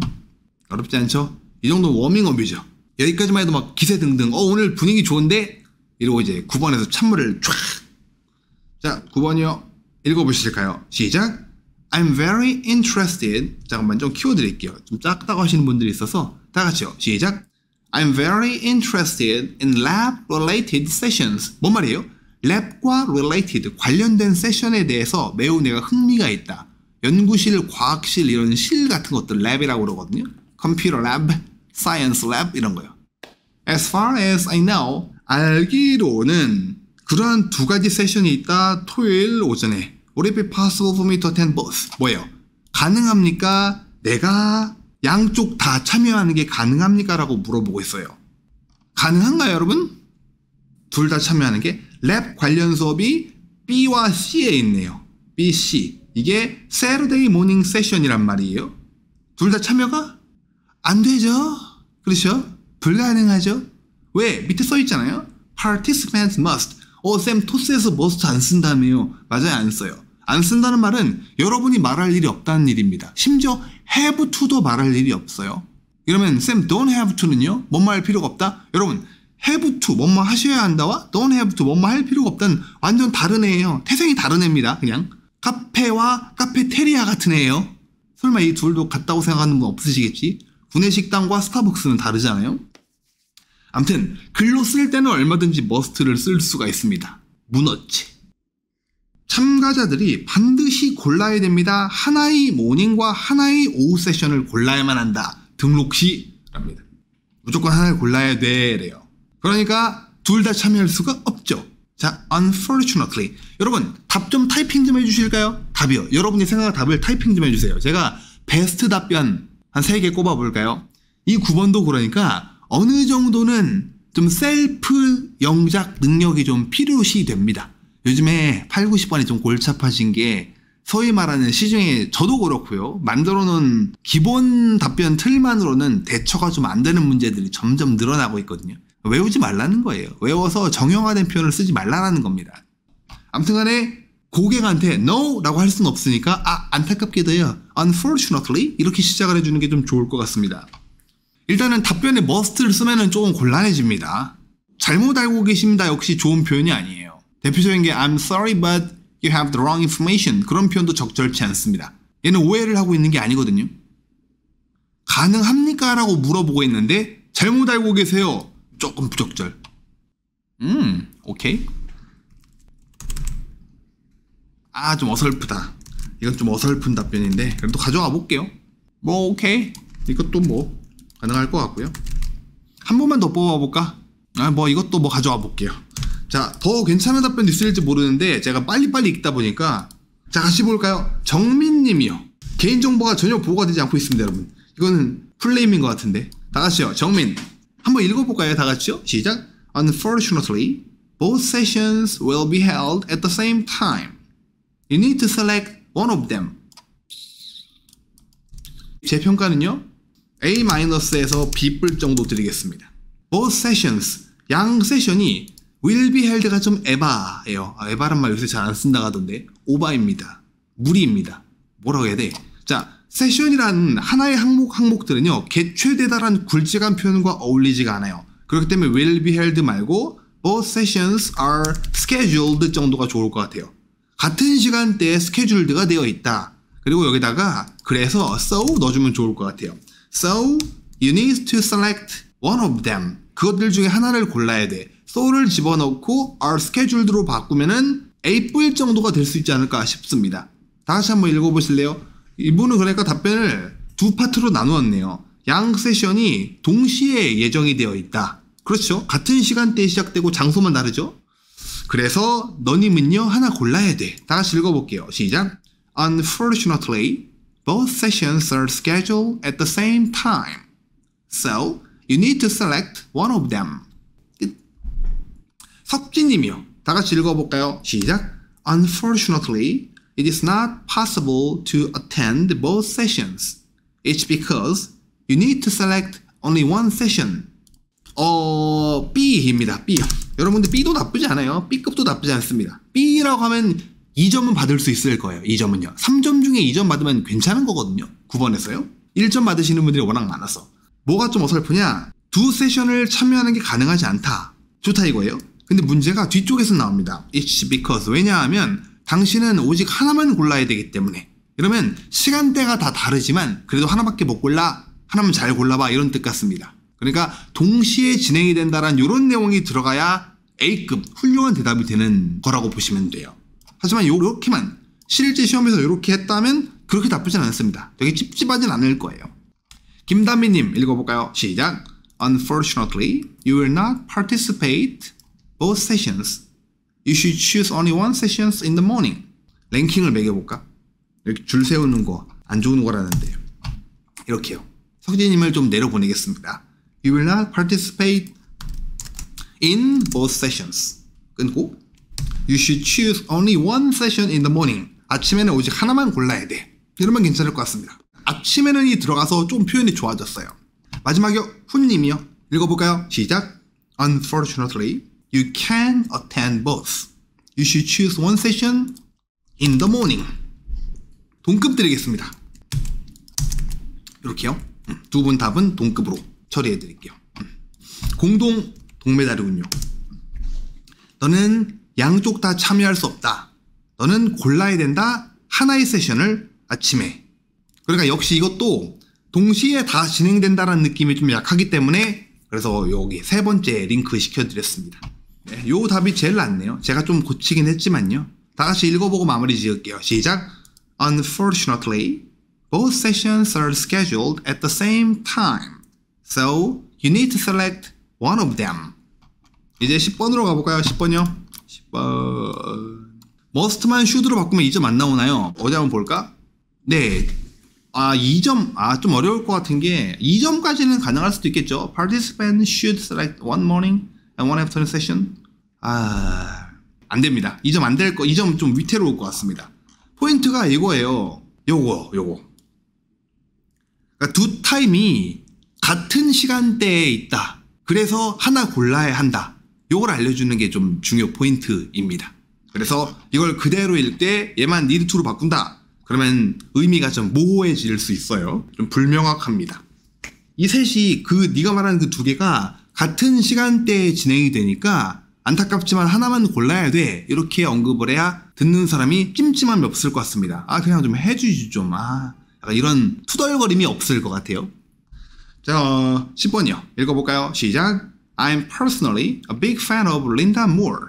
어렵지 않죠? 이 정도 워밍업이죠. 여기까지만 해도 막 기세 등등. 오늘 분위기 좋은데? 이러고 이제 9번에서 찬물을 쫙. 자, 9번이요. 읽어보실까요? 시작. I'm very interested. 잠깐만 좀 키워드릴게요. 좀 작다고 하시는 분들이 있어서 다 같이요. 시작. I'm very interested in lab-related sessions. 뭔 말이에요? 랩과 related, 관련된 세션에 대해서 매우 내가 흥미가 있다. 연구실, 과학실 이런 실 같은 것들 랩이라고 그러거든요. Computer lab, science lab 이런 거요. As far as I know, 알기로는 그러한 두 가지 세션이 있다. 토요일 오전에. Would it be possible for me to attend both? 뭐예요? 가능합니까? 내가 양쪽 다 참여하는 게 가능합니까? 라고 물어보고 있어요. 가능한가요, 여러분? 둘 다 참여하는 게 랩 관련 수업이 B와 C에 있네요. B, C. 이게 Saturday morning session이란 말이에요. 둘 다 참여가 안 되죠? 그렇죠? 불가능하죠? 왜? 밑에 써 있잖아요. Participants must. 쌤 토스에서 must 안 쓴다며요. 맞아요, 안 써요. 안 쓴다는 말은 여러분이 말할 일이 없다는 일입니다. 심지어 have to도 말할 일이 없어요. 이러면 쌤 don't have to는요? 뭐뭐 할 필요가 없다? 여러분 have to 뭐뭐 하셔야 한다와 don't have to 뭐뭐 할 필요가 없다는 완전 다른 애예요. 태생이 다른 애입니다. 그냥 카페와 카페테리아 같은 애예요. 설마 이 둘도 같다고 생각하는 분 없으시겠지? 구내식당과 스타벅스는 다르잖아요. 아무튼 글로 쓸 때는 얼마든지 must를 쓸 수가 있습니다. 문어치. 참가자들이 반드시 골라야 됩니다. 하나의 모닝과 하나의 오후 세션을 골라야만 한다. 등록 시랍니다. 무조건 하나를 골라야 돼 래요. 그러니까 둘 다 참여할 수가 없죠. 자, unfortunately. 여러분 답 좀 타이핑 좀 해주실까요? 답이요. 여러분이 생각한 답을 타이핑 좀 해주세요. 제가 베스트 답변 한 3개 꼽아볼까요? 이 9번도 그러니까 어느 정도는 좀 셀프 영작 능력이 좀 필요시 됩니다. 요즘에 8, 90번이 좀 골치 아파진 게 소위 말하는 시중에 저도 그렇고요. 만들어 놓은 기본 답변 틀만으로는 대처가 좀 안 되는 문제들이 점점 늘어나고 있거든요. 외우지 말라는 거예요. 외워서 정형화된 표현을 쓰지 말라는 겁니다. 아무튼 간에 고객한테 no 라고 할 수는 없으니까 안타깝게도요. unfortunately 이렇게 시작을 해주는 게 좀 좋을 것 같습니다. 일단은 답변에 must를 쓰면은 조금 곤란해집니다. 잘못 알고 계십니다. 역시 좋은 표현이 아니에요. 대표적인 게 I'm sorry but you have the wrong information. 그런 표현도 적절치 않습니다. 얘는 오해를 하고 있는 게 아니거든요. 가능합니까? 라고 물어보고 있는데 잘못 알고 계세요. 조금 부적절. 오케이. 좀 어설프다. 이건 좀 어설픈 답변인데 그래도 가져가 볼게요. 뭐 오케이. 이것도 뭐 가능할 것 같고요. 한 번만 더 뽑아볼까? 이것도 뭐 가져와 볼게요. 자, 더 괜찮은 답변 있을지 모르는데 제가 빨리빨리 읽다 보니까 자, 같이 볼까요? 정민님이요. 개인정보가 전혀 보호가 되지 않고 있습니다, 여러분. 이거는 풀네임인 것 같은데. 다 같이요. 정민. 한번 읽어볼까요? 다 같이요. 시작. Unfortunately, both sessions will be held at the same time. You need to select one of them. 제 평가는요. A-에서 B 뿔 정도 드리겠습니다. Both sessions. 양 세션이 will be held가 좀 에바예요. 에바란 말 요새 잘 안 쓴다고 하던데 오바입니다. 무리입니다. 뭐라고 해야 돼? 자, 세션이라는 하나의 항목들은요. 개최되다라는 굵직한 표현과 어울리지가 않아요. 그렇기 때문에 will be held 말고 both sessions are scheduled 정도가 좋을 것 같아요. 같은 시간대에 scheduled가 되어 있다. 그리고 여기다가 그래서 so 넣어주면 좋을 것 같아요. So you need to select one of them. 그것들 중에 하나를 골라야 돼. so를 집어넣고 are scheduled로 바꾸면은 A 뿔 정도가 될 수 있지 않을까 싶습니다. 다 같이 한번 읽어보실래요? 이분은 그러니까 답변을 두 파트로 나누었네요. 양 세션이 동시에 예정이 되어 있다. 그렇죠. 같은 시간대에 시작되고 장소만 다르죠. 그래서 너님은요 하나 골라야 돼. 다 같이 읽어볼게요. 시작. Unfortunately, both sessions are scheduled at the same time. So, you need to select one of them. 석진님이요. 다 같이 읽어볼까요? 시작. Unfortunately, it is not possible to attend both sessions. It's because you need to select only one session. B입니다. B. 여러분들 B도 나쁘지 않아요. B급도 나쁘지 않습니다. B라고 하면 2점은 받을 수 있을 거예요. 2점은요. 3점 중에 2점 받으면 괜찮은 거거든요. 9번에서요. 1점 받으시는 분들이 워낙 많아서. 뭐가 좀 어설프냐? 두 세션을 참여하는 게 가능하지 않다. 좋다 이거예요. 근데 문제가 뒤쪽에서 나옵니다. It's because. 왜냐하면 당신은 오직 하나만 골라야 되기 때문에. 이러면 시간대가 다 다르지만 그래도 하나밖에 못 골라. 하나만 잘 골라봐. 이런 뜻 같습니다. 그러니까 동시에 진행이 된다는 이런 내용이 들어가야 A급 훌륭한 대답이 되는 거라고 보시면 돼요. 하지만 이렇게만 실제 시험에서 이렇게 했다면 그렇게 나쁘진 않습니다. 되게 찝찝하진 않을 거예요. 김다미님 읽어볼까요? 시작. Unfortunately, you will not participate both sessions. You should choose only one session in the morning. 랭킹을 매겨볼까? 이렇게 줄 세우는 거 안 좋은 거라는데요. 이렇게요. 석진님을 좀 내려보내겠습니다. You will not participate in both sessions. 끊고 You should choose only one session in the morning. 아침에는 오직 하나만 골라야 돼. 이러면 괜찮을 것 같습니다. 아침에는이 들어가서 좀 표현이 좋아졌어요. 마지막이요. 훈님이요. 읽어볼까요? 시작. Unfortunately, you can attend both. You should choose one session in the morning. 동급 드리겠습니다. 이렇게요. 두 분 답은 동급으로 처리해 드릴게요. 공동 동메달이군요. 너는 양쪽 다 참여할 수 없다. 너는 골라야 된다. 하나의 세션을 아침에. 그러니까 역시 이것도 동시에 다 진행된다는 느낌이 좀 약하기 때문에 그래서 여기 세 번째 링크 시켜드렸습니다. 네, 요 답이 제일 낫네요. 제가 좀 고치긴 했지만요. 다 같이 읽어보고 마무리 지을게요. 시작. Unfortunately, both sessions are scheduled at the same time. So, you need to select one of them. 이제 10번으로 가볼까요? 10번이요. 10번. must만 should로 바꾸면 2점 안 나오나요? 어디 한번 볼까? 네. 2점. 좀 어려울 것 같은 게 2점까지는 가능할 수도 있겠죠. Participants should select one morning and one afternoon session. 안 됩니다. 2점 안 될 거, 2점 좀 위태로울 것 같습니다. 포인트가 이거예요. 요거. 그러니까 두 타임이 같은 시간대에 있다. 그래서 하나 골라야 한다. 요걸 알려주는 게 좀 중요 포인트입니다. 그래서 이걸 그대로 읽을 때 얘만 need to로 바꾼다. 그러면 의미가 좀 모호해질 수 있어요. 좀 불명확합니다. 이 셋이 네가 말하는 그 두 개가 같은 시간대에 진행이 되니까 안타깝지만 하나만 골라야 돼. 이렇게 언급을 해야 듣는 사람이 찜찜함이 없을 것 같습니다. 그냥 좀 해주지 좀. 약간 이런 투덜거림이 없을 것 같아요. 자, 10번이요. 읽어볼까요? 시작. I'm personally a big fan of Linda Moore.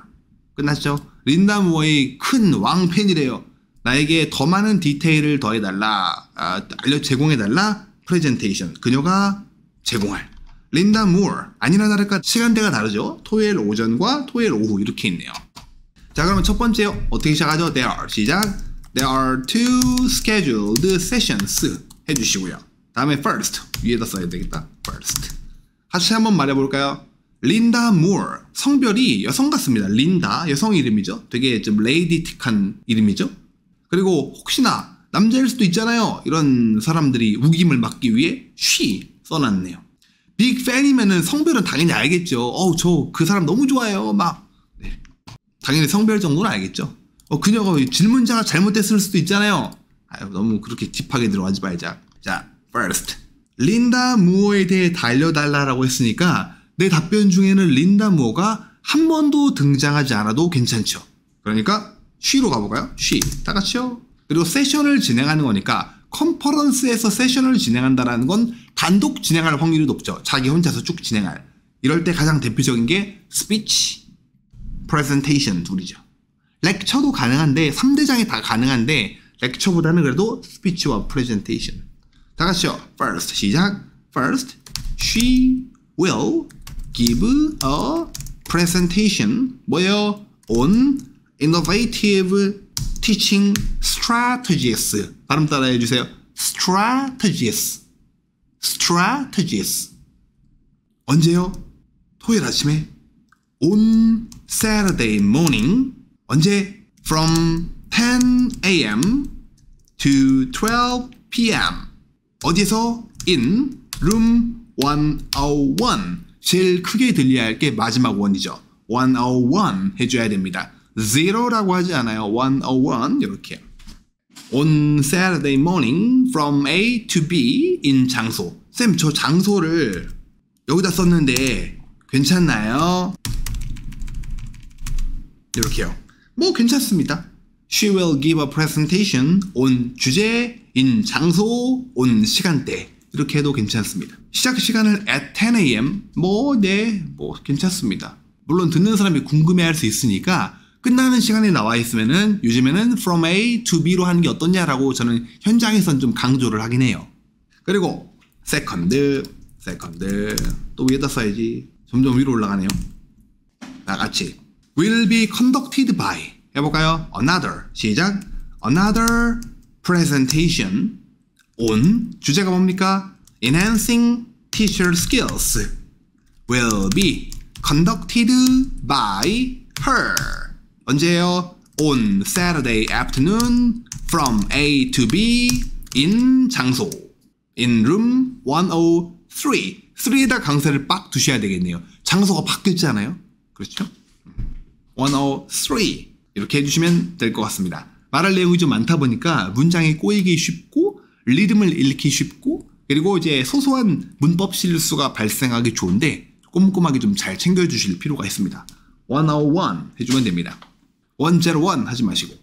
끝났죠? 린다 무어의 큰 왕팬이래요. 나에게 더 많은 디테일을 더해달라. 제공해달라. 프레젠테이션. 그녀가 제공할. 린다 무어. 아니나 다를까 시간대가 다르죠. 토요일 오전과 토요일 오후 이렇게 있네요. 자, 그러면 첫 번째요. 어떻게 시작하죠? There are. 시작. There are two scheduled sessions 해주시고요. 다음에 first. 위에다 써야 되겠다. first. 같이 한번 말해볼까요? 린다 무어. 성별이 여성 같습니다. 린다. 여성 이름이죠. 되게 좀 레이디틱한 이름이죠. 그리고 혹시나 남자일 수도 있잖아요. 이런 사람들이 우김을 막기 위해 she 써놨네요. 빅 팬이면은 성별은 당연히 알겠죠. 저 그 사람 너무 좋아해요. 네. 당연히 성별 정도는 알겠죠. 그녀가 질문자가 잘못됐을 수도 있잖아요. 너무 그렇게 딥하게 들어가지 말자. 자, first. 린다 무어에 대해 달려달라라고 했으니까 내 답변 중에는 린다 무어가 한 번도 등장하지 않아도 괜찮죠. 그러니까 she로 가볼까요? she. 다 같이요. 그리고 세션을 진행하는 거니까 컨퍼런스에서 세션을 진행한다는 건 단독 진행할 확률이 높죠. 자기 혼자서 쭉 진행할. 이럴 때 가장 대표적인 게 speech, presentation 둘이죠. 렉처도 가능한데 3대장이 다 가능한데 렉처보다는 그래도 스피치와 presentation. 다 같이요. first 시작. first she will give a presentation 뭐예요? on innovative teaching strategies. 발음 따라해 주세요. strategies. 언제요? 토요일 아침에. on Saturday morning. 언제? from 10 a.m. to 12 p.m. 어디서? in room 101. 제일 크게 들려야 할 게 마지막 원이죠. 101 해줘야 됩니다. zero라고 하지 않아요. 101 이렇게. On Saturday morning from A to B in 장소. 쌤, 저 장소를 여기다 썼는데 괜찮나요? 이렇게요. 뭐 괜찮습니다. She will give a presentation on 주제, in 장소, on 시간대. 이렇게 해도 괜찮습니다. 시작 시간을 at 10 a.m. 괜찮습니다. 물론 듣는 사람이 궁금해할 수 있으니까 끝나는 시간에 나와 있으면은 요즘에는 from A to B로 하는 게 어떠냐라고 저는 현장에선 좀 강조를 하긴 해요. 그리고 second 또 위에다 써야지. 점점 위로 올라가네요. 다 같이 will be conducted by 해볼까요? another 시작 another presentation on 주제가 뭡니까? enhancing teacher skills will be conducted by her 언제예요? on Saturday afternoon from A to B in 장소 in room 103 3에다 강세를 빡 두셔야 되겠네요. 장소가 바뀌었잖아요. 그렇죠? 103 이렇게 해주시면 될 것 같습니다. 말할 내용이 좀 많다 보니까 문장이 꼬이기 쉽고 리듬을 잃기 쉽고 그리고 이제 소소한 문법 실수가 발생하기 좋은데 꼼꼼하게 좀 잘 챙겨주실 필요가 있습니다. 101 해주면 됩니다. 101 하지 마시고.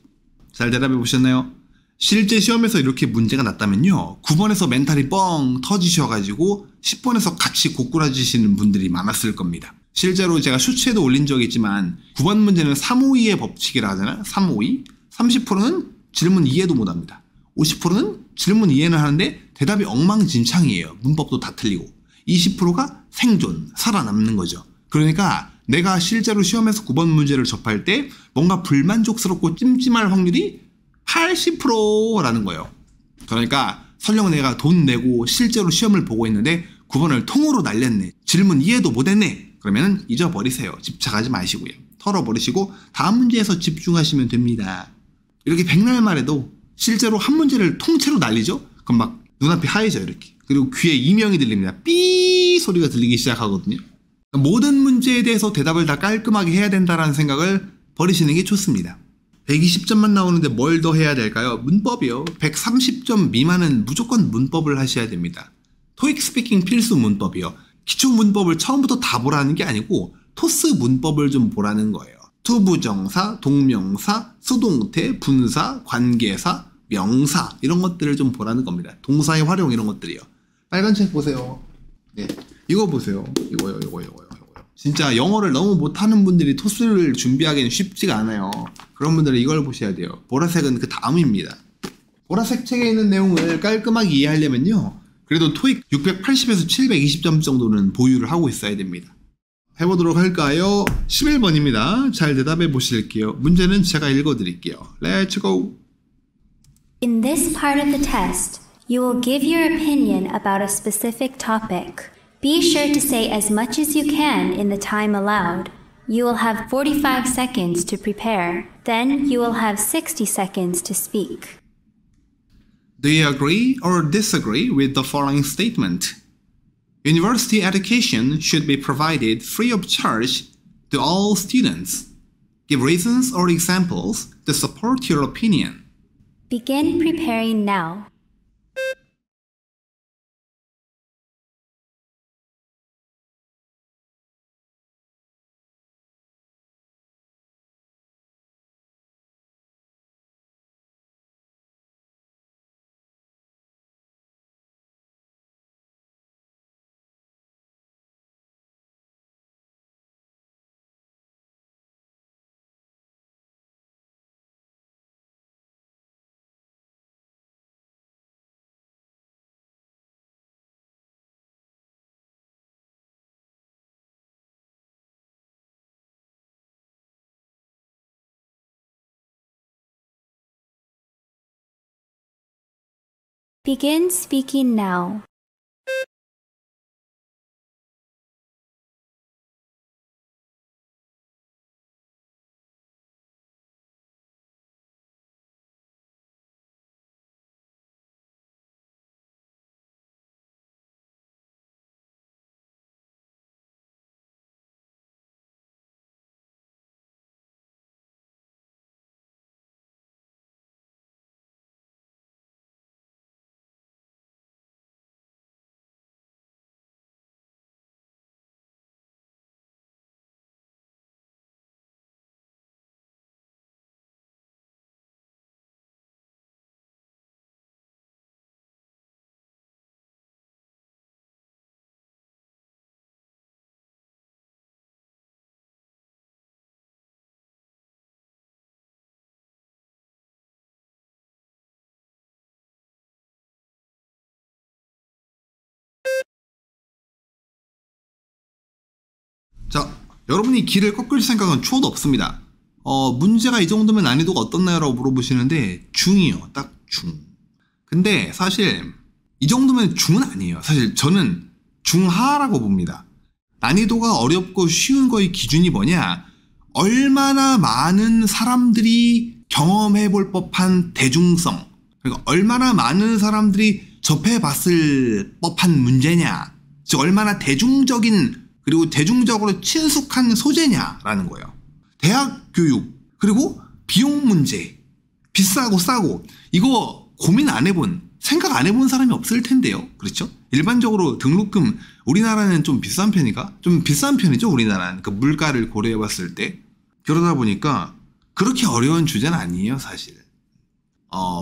잘 대답해 보셨나요? 실제 시험에서 이렇게 문제가 났다면요 9번에서 멘탈이 뻥 터지셔가지고 10번에서 같이 고꾸라지시는 분들이 많았을 겁니다. 실제로 제가 쇼츠에도 올린 적이 있지만 9번 문제는 352의 법칙이라 하잖아요. 352 30%는 질문 이해도 못합니다. 50%는 질문 이해는 하는데 대답이 엉망진창이에요. 문법도 다 틀리고 20%가 생존, 살아남는 거죠. 그러니까 내가 실제로 시험에서 9번 문제를 접할 때 뭔가 불만족스럽고 찜찜할 확률이 80%라는 거예요. 그러니까 설령 내가 돈 내고 실제로 시험을 보고 있는데 9번을 통으로 날렸네. 질문 이해도 못했네. 그러면 잊어버리세요. 집착하지 마시고요. 털어버리시고 다음 문제에서 집중하시면 됩니다. 이렇게 백날 말해도 실제로 한 문제를 통째로 날리죠? 그럼 막 눈앞이 하얘져요. 이렇게. 그리고 귀에 이명이 들립니다. 삐 소리가 들리기 시작하거든요. 모든 문제에 대해서 대답을 다 깔끔하게 해야 된다는 생각을 버리시는 게 좋습니다. 120점만 나오는데 뭘 더 해야 될까요? 문법이요. 130점 미만은 무조건 문법을 하셔야 됩니다. 토익 스피킹 필수 문법이요. 기초 문법을 처음부터 다 보라는 게 아니고 토스 문법을 좀 보라는 거예요. 투부정사, 동명사, 수동태, 분사, 관계사, 명사 이런 것들을 좀 보라는 겁니다. 동사의 활용 이런 것들이요. 빨간 책 보세요. 네, 이거 보세요. 이거요. 진짜 영어를 너무 못하는 분들이 토스를 준비하기는 쉽지가 않아요. 그런 분들은 이걸 보셔야 돼요. 보라색은 그 다음입니다. 보라색 책에 있는 내용을 깔끔하게 이해하려면요. 그래도 토익 680에서 720점 정도는 보유를 하고 있어야 됩니다. 해보도록 할까요? 11번입니다. 잘 대답해 보실게요. 문제는 제가 읽어드릴게요. Let's go! In this part of the test, you will give your opinion about a specific topic. Be sure to say as much as you can in the time allowed. You will have 45 seconds to prepare. Then you will have 60 seconds to speak. Do you agree or disagree with the following statement? University education should be provided free of charge to all students. Give reasons or examples to support your opinion. Begin preparing now. Begin speaking now. 여러분이 길을 꺾을 생각은 추워도 없습니다. 문제가 이 정도면 난이도가 어떻나요? 라고 물어보시는데 중이요. 딱 중. 근데 사실 이 정도면 중은 아니에요. 사실 저는 중하라고 봅니다. 난이도가 어렵고 쉬운 거의 기준이 뭐냐? 얼마나 많은 사람들이 경험해 볼 법한 대중성, 그러니까 얼마나 많은 사람들이 접해봤을 법한 문제냐, 즉 얼마나 대중적인 그리고 대중적으로 친숙한 소재냐라는 거예요. 대학 교육, 그리고 비용 문제, 비싸고 싸고, 이거 고민 안 해본, 생각 안 해본 사람이 없을 텐데요. 그렇죠? 일반적으로 등록금, 우리나라는 좀 비싼 편인가? 좀 비싼 편이죠, 우리나라는. 그 물가를 고려해 봤을 때. 그러다 보니까 그렇게 어려운 주제는 아니에요, 사실.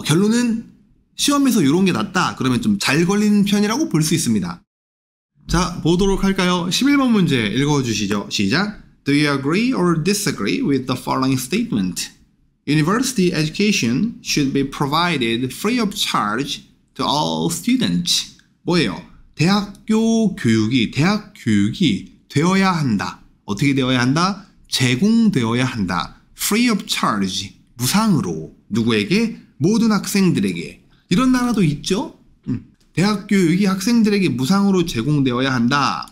결론은 시험에서 이런 게 낫다. 그러면 좀 잘 걸리는 편이라고 볼 수 있습니다. 자, 보도록 할까요? 11번 문제 읽어주시죠. 시작. Do you agree or disagree with the following statement? University education should be provided free of charge to all students. 뭐예요? 대학 교육이 되어야 한다. 어떻게 되어야 한다? 제공되어야 한다. Free of charge. 무상으로. 누구에게? 모든 학생들에게. 이런 나라도 있죠? 대학 교육이 학생들에게 무상으로 제공되어야 한다.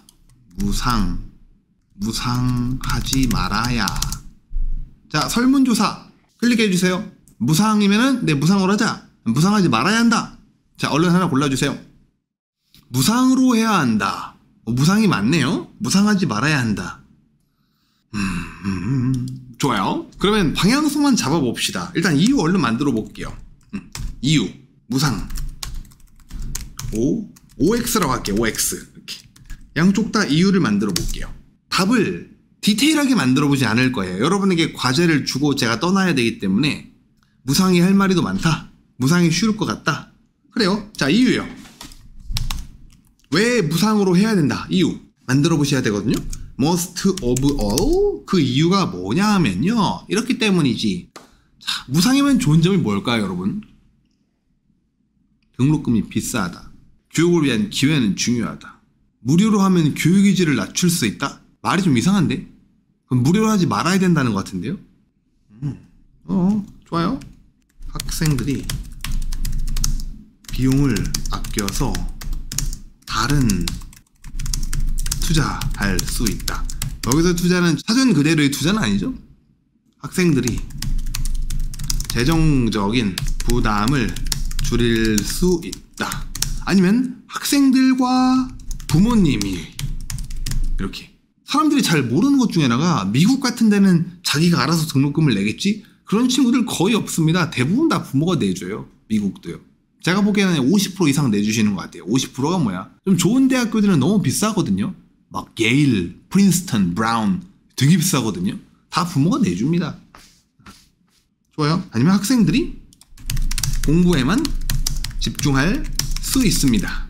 무상하지 말아야. 자, 설문조사 클릭해주세요. 무상이면은 네, 무상으로 하자. 무상하지 말아야 한다. 자, 얼른 하나 골라주세요. 무상으로 해야 한다. 무상이 맞네요. 무상하지 말아야 한다. 좋아요. 그러면 방향성만 잡아봅시다. 일단 이유 얼른 만들어 볼게요. 이유 무상. OX라고 할게요. OX. 이렇게 양쪽 다 이유를 만들어 볼게요. 답을 디테일하게 만들어 보지 않을 거예요. 여러분에게 과제를 주고 제가 떠나야 되기 때문에 무상이 할 말이 더 많다. 무상이 쉬울 것 같다. 그래요. 자, 이유요. 왜 무상으로 해야 된다. 이유 만들어 보셔야 되거든요. Most of all. 그 이유가 뭐냐 하면요, 이렇기 때문이지. 자, 무상이면 좋은 점이 뭘까요, 여러분? 등록금이 비싸다. 교육을 위한 기회는 중요하다. 무료로 하면 교육의 질을 낮출 수 있다? 말이 좀 이상한데? 그럼 무료로 하지 말아야 된다는 것 같은데요? 좋아요. 학생들이 비용을 아껴서 다른 투자할 수 있다. 여기서 투자는 사전 그대로의 투자는 아니죠. 학생들이 재정적인 부담을 줄일 수 있다. 아니면 학생들과 부모님이 이렇게. 사람들이 잘 모르는 것 중에 하나가 미국 같은 데는 자기가 알아서 등록금을 내겠지? 그런 친구들 거의 없습니다. 대부분 다 부모가 내줘요. 미국도요. 제가 보기에는 50% 이상 내주시는 것 같아요. 50%가 뭐야? 좀 좋은 대학교들은 너무 비싸거든요. 막 예일, 프린스턴, 브라운 되게 비싸거든요. 다 부모가 내줍니다. 좋아요. 아니면 학생들이 공부에만 집중할 수 있습니다.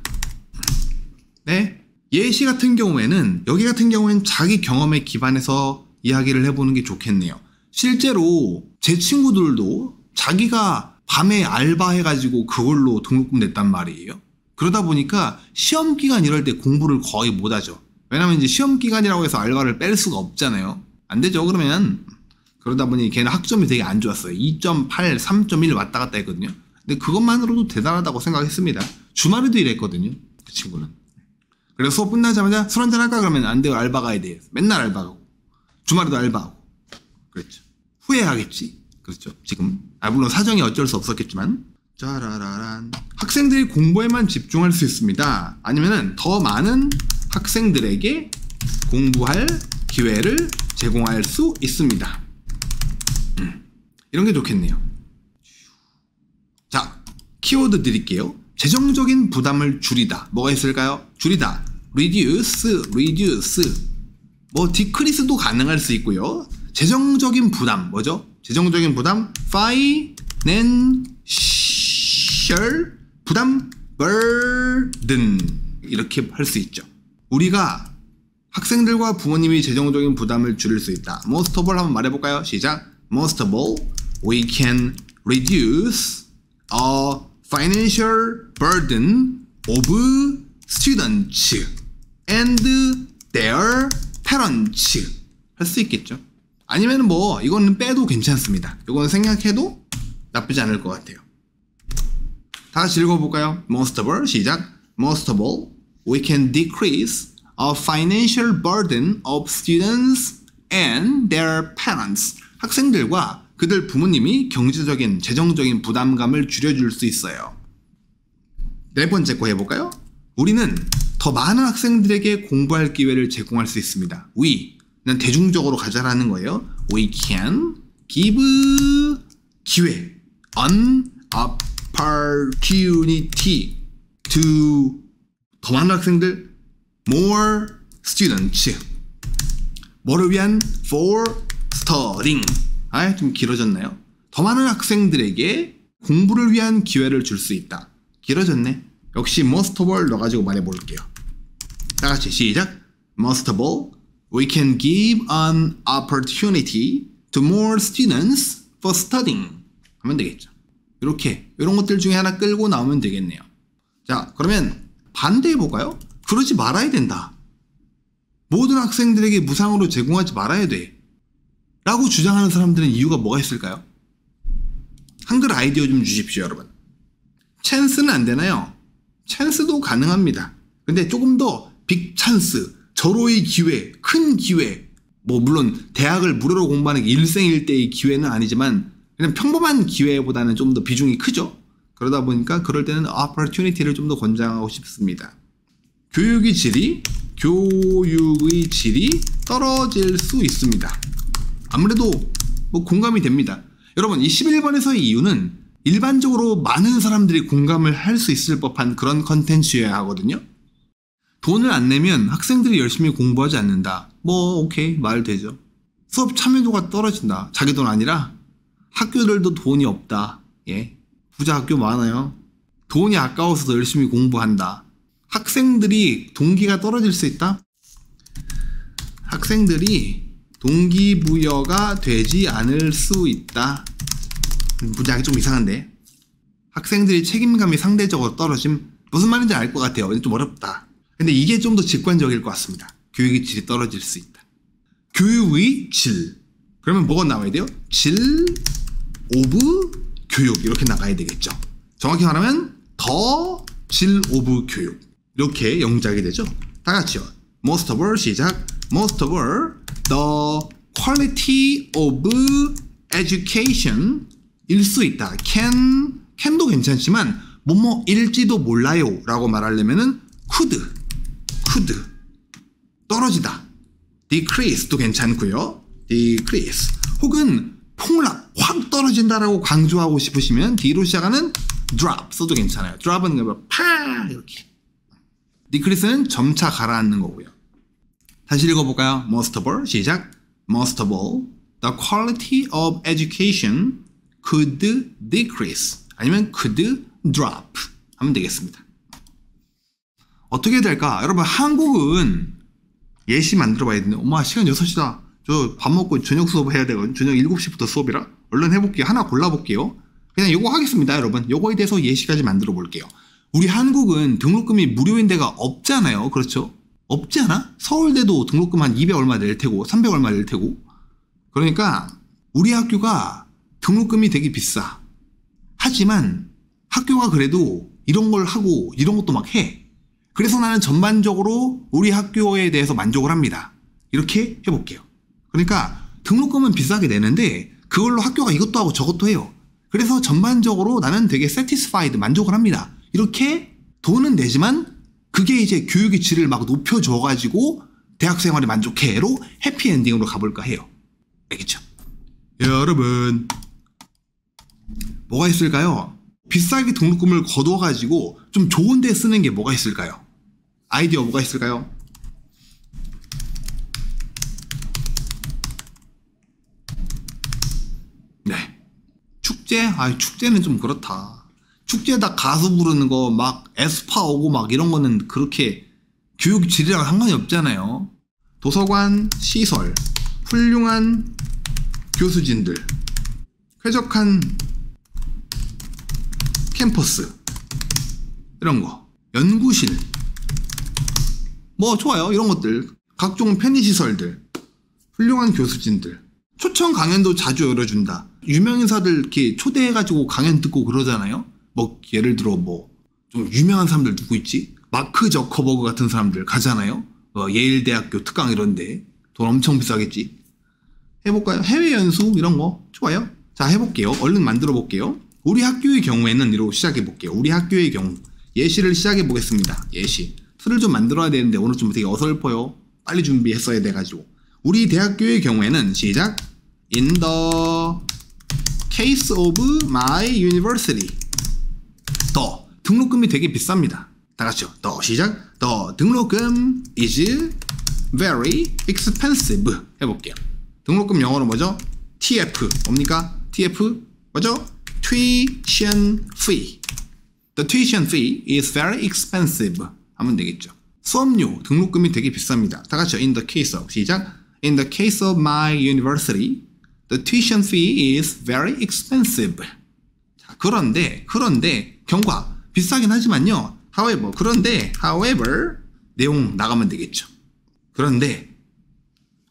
네. 예시 같은 경우에는, 여기 같은 경우에는 자기 경험에 기반해서 이야기를 해보는 게 좋겠네요. 실제로 제 친구들도 자기가 밤에 알바해가지고 그걸로 등록금 냈단 말이에요. 그러다 보니까 시험 기간 이럴 때 공부를 거의 못하죠. 왜냐면 이제 시험 기간이라고 해서 알바를 뺄 수가 없잖아요. 안 되죠. 그러면 그러다 보니 걔는 학점이 되게 안 좋았어요. 2.8, 3.1 왔다 갔다 했거든요. 근데 그것만으로도 대단하다고 생각했습니다. 주말에도 일했거든요. 그 친구는. 그래서 수업 끝나자마자 술 한잔 할까? 그러면 안 돼요. 알바 가야 돼. 맨날 알바하고 주말에도 알바하고. 그렇죠. 후회하겠지. 그렇죠. 지금 물론 사정이 어쩔 수 없었겠지만. 짜라라란. 학생들이 공부에만 집중할 수 있습니다. 아니면은 더 많은 학생들에게 공부할 기회를 제공할 수 있습니다. 이런 게 좋겠네요. 자, 키워드 드릴게요. 재정적인 부담을 줄이다. 뭐가 있을까요? 줄이다. reduce. 뭐 decrease도 가능할 수 있고요. 재정적인 부담 뭐죠? 재정적인 부담 financial 부담 burden 이렇게 할 수 있죠. 우리가 학생들과 부모님이 재정적인 부담을 줄일 수 있다. Most of all 한번 말해볼까요? 시작. Most of all, we can reduce a financial burden of students and their parents. 할 수 있겠죠. 아니면 뭐 이거는 빼도 괜찮습니다. 이건 생각해도 나쁘지 않을 것 같아요. 다 같이 읽어볼까요? Most of all, 시작. Most of all, we can decrease a financial burden of students and their parents. 학생들과 그들 부모님이 경제적인, 재정적인 부담감을 줄여줄 수 있어요. 네 번째 거 해볼까요? 우리는 더 많은 학생들에게 공부할 기회를 제공할 수 있습니다. we는 대중적으로 가자라는 거예요. We can give 기회, an opportunity to 더 많은 학생들, more students. 뭐를 위한? for studying. 좀 길어졌나요? 더 많은 학생들에게 공부를 위한 기회를 줄 수 있다. 길어졌네. 역시 most of all 넣어가지고 말해볼게요. 다 같이 시작. Most of all, we can give an opportunity to more students for studying. 하면 되겠죠. 이렇게 이런 것들 중에 하나 끌고 나오면 되겠네요. 자, 그러면 반대해볼까요? 그러지 말아야 된다. 모든 학생들에게 무상으로 제공하지 말아야 돼. 라고 주장하는 사람들은 이유가 뭐가 있을까요? 한글 아이디어 좀 주십시오, 여러분. 찬스는 안 되나요? 찬스도 가능합니다. 근데 조금 더 빅 찬스, 절호의 기회, 큰 기회, 뭐 물론 대학을 무료로 공부하는 게 일생일대의 기회는 아니지만 그냥 평범한 기회보다는 좀 더 비중이 크죠. 그러다 보니까 그럴 때는 opportunity를 좀 더 권장하고 싶습니다. 교육의 질이 떨어질 수 있습니다. 아무래도 뭐 공감이 됩니다. 여러분, 이 11번에서의 이유는 일반적으로 많은 사람들이 공감을 할 수 있을 법한 그런 컨텐츠여야 하거든요. 돈을 안 내면 학생들이 열심히 공부하지 않는다. 뭐 오케이, 말 되죠. 수업 참여도가 떨어진다. 자기 돈 아니라 학교들도 돈이 없다. 예, 부자 학교 많아요. 돈이 아까워서 더 열심히 공부한다. 학생들이 동기가 떨어질 수 있다. 학생들이 동기부여가 되지 않을 수 있다. 문장이 좀 이상한데. 학생들이 책임감이 상대적으로 떨어짐. 무슨 말인지 알 것 같아요. 좀 어렵다. 근데 이게 좀 더 직관적일 것 같습니다. 교육의 질이 떨어질 수 있다. 교육의 질. 그러면 뭐가 나와야 돼요? 질 오브 교육. 이렇게 나가야 되겠죠. 정확히 말하면 더 질 오브 교육. 이렇게 영작이 되죠. 다 같이요. Most of all, 시작. Most of all, the quality of education 일 수 있다. can도 괜찮지만 뭐뭐일지도 몰라요 라고 말하려면은 could 떨어지다. decrease도 괜찮고요. decrease 혹은 폭락 확 떨어진다라고 강조하고 싶으시면 D로 시작하는 drop 써도 괜찮아요. drop은 뭐 파 이렇게. decrease는 점차 가라앉는 거고요. 다시 읽어볼까요? Most of all, 시작. Most of all, the quality of education could decrease 아니면 could drop 하면 되겠습니다. 어떻게 해야 될까? 여러분, 한국은 예시 만들어 봐야 되는데 엄마 시간 6시다. 저 밥 먹고 저녁 수업 해야 되거든요. 저녁 7시부터 수업이라. 얼른 해볼게요. 하나 골라볼게요. 그냥 요거 하겠습니다, 여러분. 요거에 대해서 예시까지 만들어 볼게요. 우리 한국은 등록금이 무료인 데가 없잖아요. 그렇죠? 없지 않아? 서울대도 등록금 한 200 얼마 낼 테고 300 얼마 낼 테고. 그러니까 우리 학교가 등록금이 되게 비싸. 하지만 학교가 그래도 이런 걸 하고 이런 것도 막 해. 그래서 나는 전반적으로 우리 학교에 대해서 만족을 합니다. 이렇게 해볼게요. 그러니까 등록금은 비싸게 내는데 그걸로 학교가 이것도 하고 저것도 해요. 그래서 전반적으로 나는 되게 satisfied, 만족을 합니다. 이렇게 돈은 내지만 그게 이제 교육의 질을 막 높여줘가지고 대학생활에 만족해로 해피엔딩으로 가볼까 해요. 알겠죠? 여러분, 뭐가 있을까요? 비싸게 등록금을 거둬가지고 좀 좋은 데 쓰는 게 뭐가 있을까요? 아이디어 뭐가 있을까요? 네. 축제? 축제는 좀 그렇다. 축제에다 가수 부르는 거 막 에스파 오고 막 이런 거는 그렇게 교육 질이랑 상관이 없잖아요. 도서관, 시설, 훌륭한 교수진들, 쾌적한 캠퍼스, 이런 거, 연구실, 뭐 좋아요. 이런 것들, 각종 편의시설들, 훌륭한 교수진들. 초청 강연도 자주 열어준다. 유명인사들 이렇게 초대해가지고 강연 듣고 그러잖아요. 뭐 예를 들어 뭐 좀 유명한 사람들 누구 있지? 마크 저커버그 같은 사람들 가잖아요. 예일대학교 특강 이런데 돈 엄청 비싸겠지. 해볼까요? 해외 연수 이런 거 좋아요. 자, 해볼게요. 얼른 만들어 볼게요. 우리 학교의 경우에는 이러고 시작해 볼게요. 우리 학교의 경우 예시를 시작해 보겠습니다. 예시. 틀을 좀 만들어야 되는데 오늘 좀 되게 어설퍼요. 빨리 준비했어야 돼가지고. 우리 대학교의 경우에는 시작. In the case of my university. 더 등록금이 되게 비쌉니다. 다 같이요. 더 시작. 더 등록금 is very expensive. 해볼게요. 등록금 영어로 뭐죠? TF. 뭡니까? TF 뭐죠? Tuition fee. The tuition fee is very expensive. 하면 되겠죠. 수업료 등록금이 되게 비쌉니다. 다 같이요. In the case of 시작. In the case of my university, the tuition fee is very expensive. 자, 그런데 경과 비싸긴 하지만요. however 내용 나가면 되겠죠. 그런데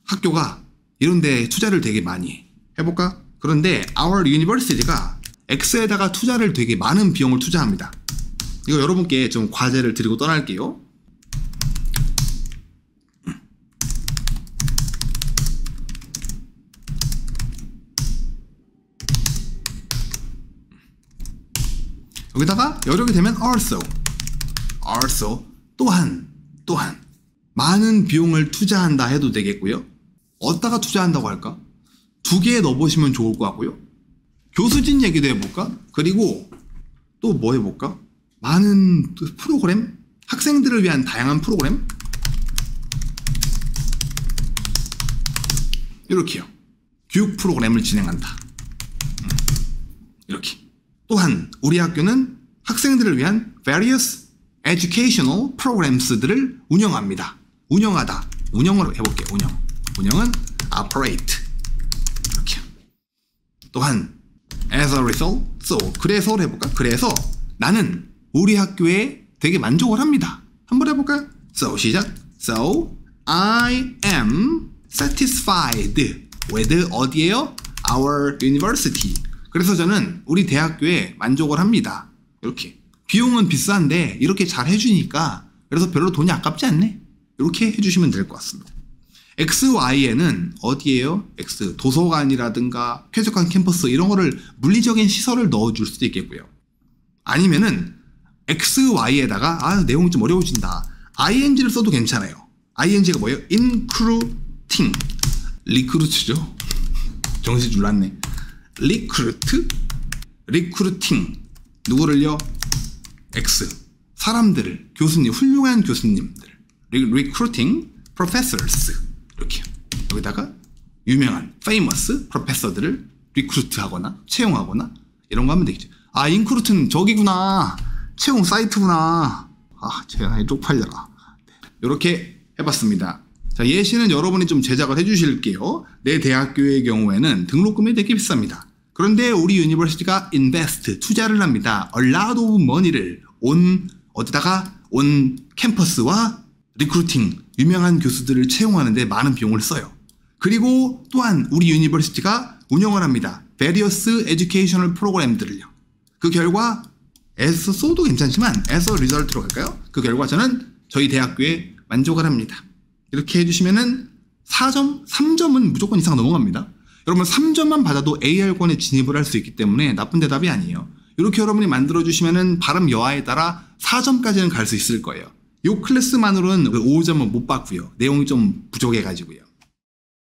학교가 이런 데 투자를 되게 많이 해. 해볼까? 그런데 our university가 X에다가 투자를 되게 많은 비용을 투자합니다. 이거 여러분께 좀 과제를 드리고 떠날게요. 여기다가 여력이 되면 also 또한 많은 비용을 투자한다 해도 되겠고요. 어디다가 투자한다고 할까? 두 개 넣어보시면 좋을 것 같고요. 교수진 얘기도 해볼까? 그리고 또 뭐 해볼까? 많은 프로그램? 학생들을 위한 다양한 프로그램? 이렇게요. 교육 프로그램을 진행한다. 이렇게. 또한 우리 학교는 학생들을 위한 various educational programs들을 운영합니다. 운영으로 해볼게요. 운영은 operate. 이렇게. 또한 as a result, 그래서를 해볼까? 그래서 나는 우리 학교에 되게 만족을 합니다. 한번 해볼까요? 시작. So I am satisfied with 어디에요? Our university. 그래서 저는 우리 대학교에 만족을 합니다. 이렇게. 비용은 비싼데 이렇게 잘 해주니까 그래서 별로 돈이 아깝지 않네. 이렇게 해주시면 될 것 같습니다. XY에는 어디에요? X 도서관이라든가 쾌적한 캠퍼스 이런 거를 물리적인 시설을 넣어줄 수도 있겠고요. 아니면은 XY에다가 내용이 좀 어려워진다. ING를 써도 괜찮아요. ING가 뭐예요? including. 리크루트죠. 정신 줄났네. recruiting. 누구를요? X. 사람들을, 교수님, 훌륭한 교수님들. recruiting professors. 이렇게. 여기다가 유명한 famous professor들을 리크루트하거나 채용하거나 이런 거 하면 되겠죠. 인크루트는 저기구나. 채용 사이트구나. 제가 쪽팔려라. 이렇게 해봤습니다. 자, 예시는 여러분이 좀 제작을 해주실게요. 내 대학교의 경우에는 등록금이 되게 비쌉니다. 그런데 우리 유니버시티가 invest, 투자를 합니다. a lot of money를 어디다가 on 캠퍼스와 리크루팅, 유명한 교수들을 채용하는데 많은 비용을 써요. 그리고 또한 우리 유니버시티가 운영을 합니다. various educational 프로그램들을요. 그 결과 as 써도 괜찮지만 as a result로 갈까요? 그 결과 저는 저희 대학교에 만족을 합니다. 이렇게 해주시면은 4점, 3점은 무조건 이상 넘어갑니다. 여러분 3점만 받아도 AR권에 진입을 할 수 있기 때문에 나쁜 대답이 아니에요. 이렇게 여러분이 만들어주시면은 발음 여하에 따라 4점까지는 갈 수 있을 거예요. 이 클래스만으로는 5점은 못 받고요. 내용이 좀 부족해가지고요.